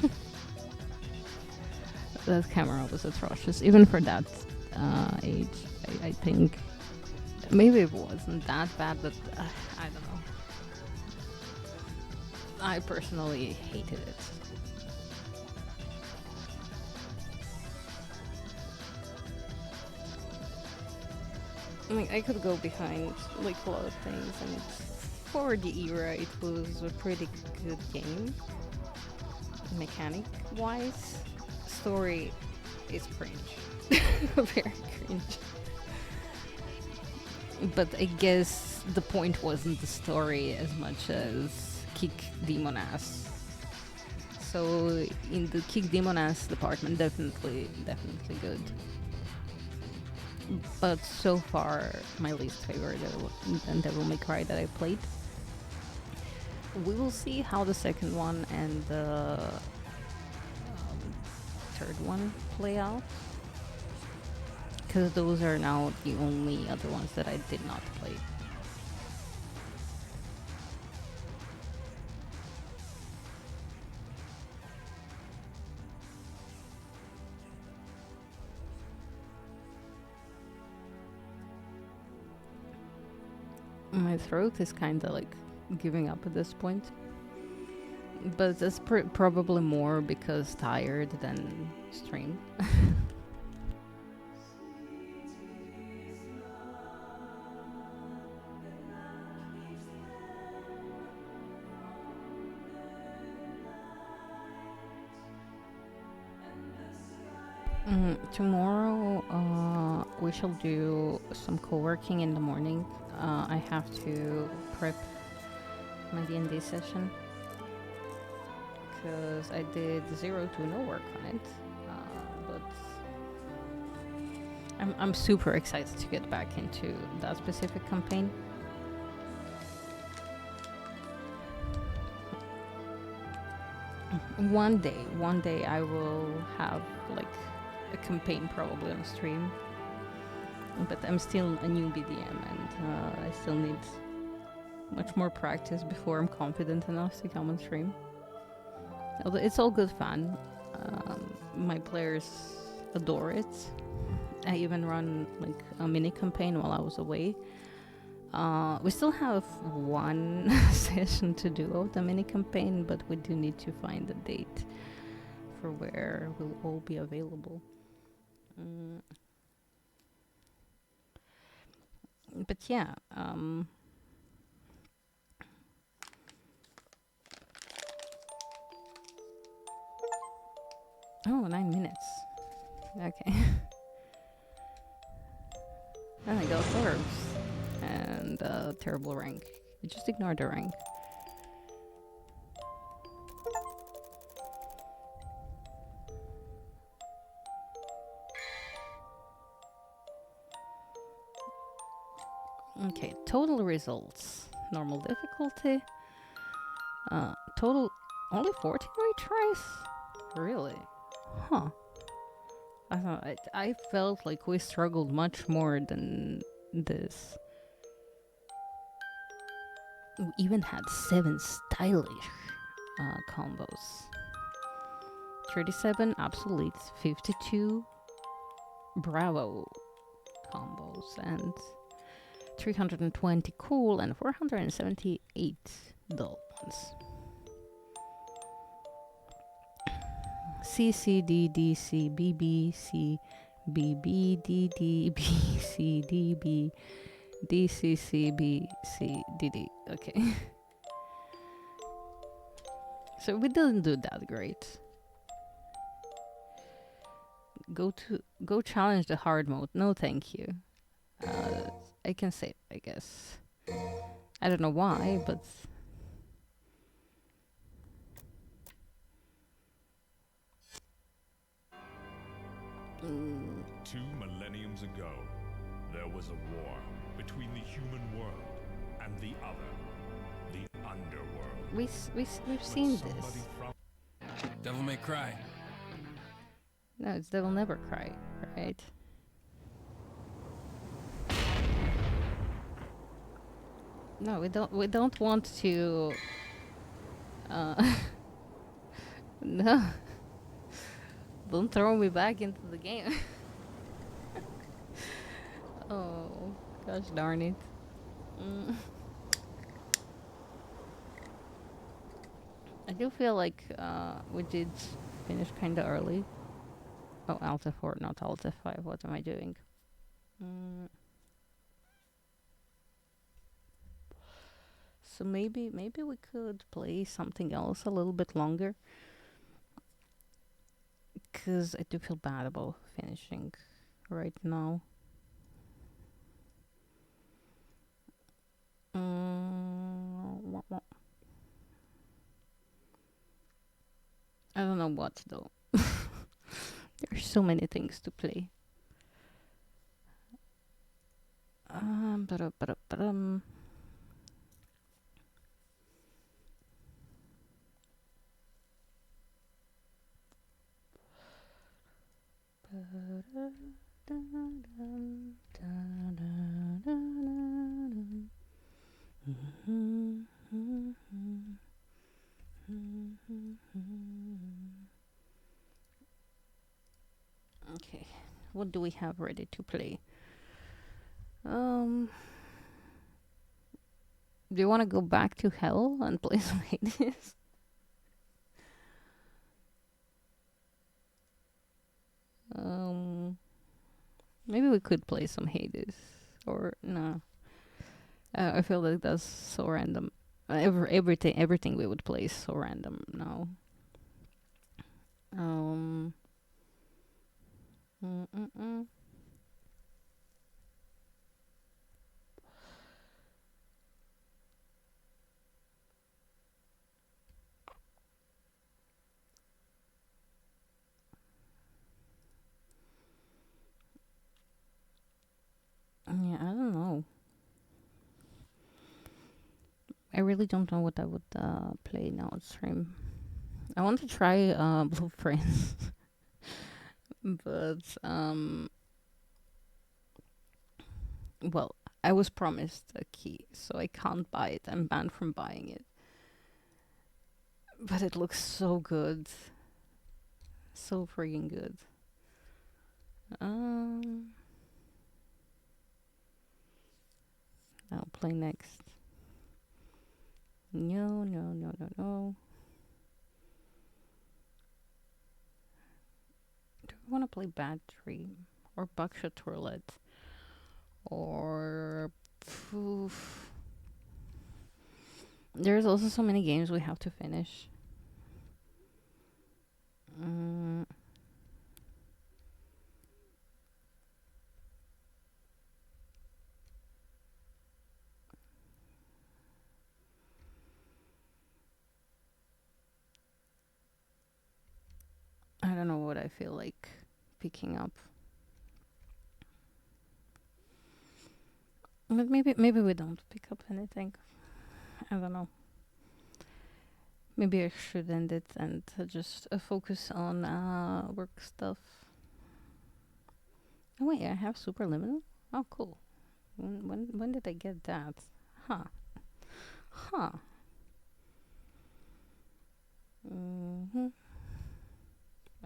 that camera was atrocious, even for that age. I think maybe it wasn't that bad, but I don't know. I personally hated it. I mean, I could go behind like a lot of things, and for the era, it was a pretty good game. Mechanic-wise, story is cringe, very cringe. But I guess the point wasn't the story as much as kick demon ass. So in the kick demon ass department, definitely good. But so far, my least favorite Devil May Cry that I played. We will see how the second one and the third one play out. Because those are now the only other ones that I did not play. My throat is kind of like giving up at this point. But that's probably more because tired than stream. Tomorrow we shall do some co-working in the morning. I have to prep my D&D session because I did 0 to no work on it, but I'm super excited to get back into that specific campaign. One day I will have like a campaign probably on stream, but I'm still a new BDM and I still need much more practice before I'm confident enough to come on stream. Although it's all good fun. My players adore it. I even run like a mini campaign while I was away. We still have one session to do of the mini campaign, but we do need to find a date for where we'll all be available. But yeah, oh, 9 minutes. Okay. Then I got orbs and terrible rank. You just ignore the rank. Okay, total results. Normal difficulty. Total only 14 retries? Really? Huh. I felt like we struggled much more than this. We even had 7 stylish combos. 37 obsolete, 52 bravo combos, and 320 cool and 478 dull ones. C, C, D, D, C, B, B, C, B, B, D, D, B, C, D, B, D, C, C, B, C, D, D. Okay. So we didn't do that great. Go challenge the hard mode. No, thank you. I can save, I guess. I don't know why, but... Two millenniums ago, there was a war between the human world and the other, the underworld. We've seen this. Devil May Cry. No, it's Devil Never Cry, right? No, we don't want to no. Don't throw me back into the game. Oh, gosh darn it. I do feel like we did finish kind of early. Oh, Alt F4, not Alt F5. What am I doing? So maybe we could play something else a little bit longer. Because I do feel bad about finishing right now. I don't know what though. There's so many things to play. Ba-da-ba-da-ba-dum. Okay, what do we have ready to play? Do you want to go back to hell and play some Hades? Maybe we could play some Hades, or no. I feel like that's so random. Everything we would play is so random now. Um. Mm-mm-mm. Yeah, I don't know. I really don't know what I would play now on stream. I want to try Blueprints, but well, I was promised a key, so I can't buy it. I'm banned from buying it. But it looks so good, so freaking good. I'll play next. No, no, no, no, no. Do I want to play Battery or Buckshot Roulette or poof. There's also so many games we have to finish. I don't know what I feel like picking up. But maybe we don't pick up anything. I don't know. Maybe I should end it and just focus on work stuff. Oh wait, I have Superliminal? Oh cool. When did I get that? Huh.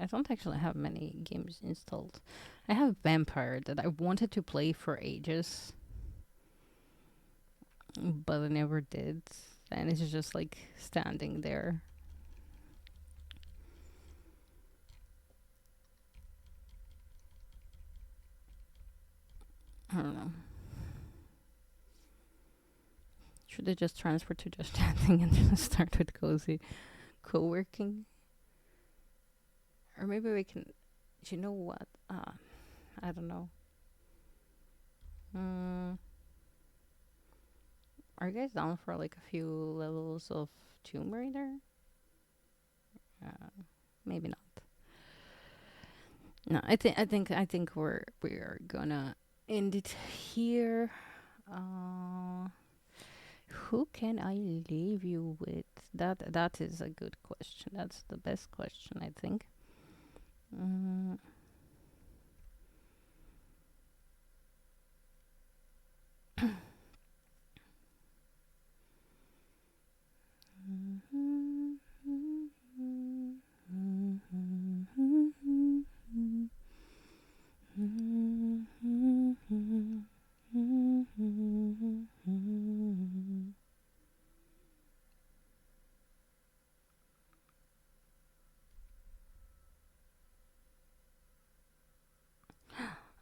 I don't actually have many games installed. I have Vampire that I wanted to play for ages, but I never did. And it's just like standing there. I don't know. Should I just transfer to just chatting and just start with cozy co-working? Or maybe we can... You know what? I don't know. Are you guys down for like a few levels of Tomb Raider? Maybe not. No, I think we are gonna end it here. Who can I leave you with? That is a good question. That's the best question, I think.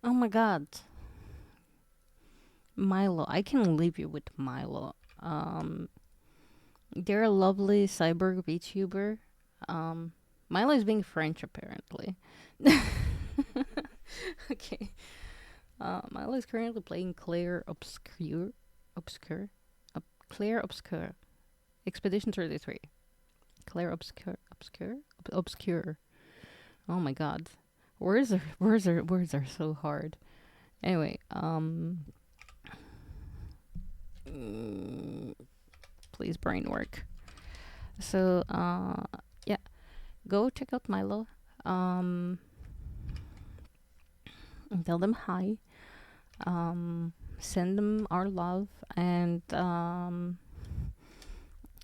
Oh my god. Milo. I can leave you with Milo. They're a lovely cyborg VTuber. Milo is being French apparently. Okay. Milo is currently playing Claire Obscure. Claire Obscure. Expedition 33. Claire Obscure. Obscure. Oh my god. Words are so hard. Anyway, please brain work. So, yeah, go check out Milo. And tell them hi. Send them our love, and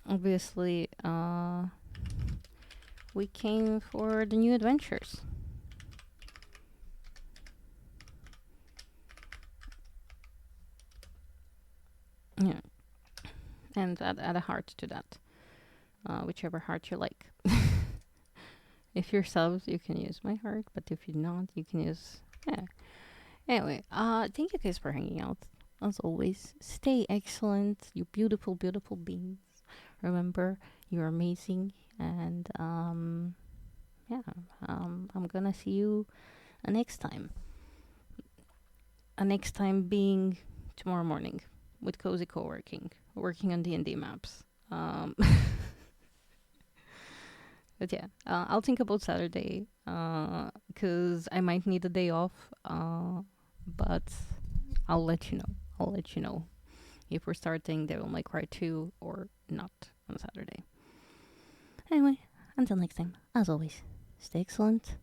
obviously, we came for the new adventures. Yeah, and add a heart to that, whichever heart you like. If you're subs, you can use my heart, but if you're not, you can use yeah. Anyway, thank you guys for hanging out. As always, stay excellent, you beautiful, beautiful beings. Remember, you're amazing, and yeah, I'm gonna see you next time. Next time being tomorrow morning with Cozy Co-working, working on D&D maps. But yeah, I'll think about Saturday, because I might need a day off, but I'll let you know. I'll let you know if we're starting Devil May Cry 2 or not on Saturday. Anyway, until next time, as always, stay excellent,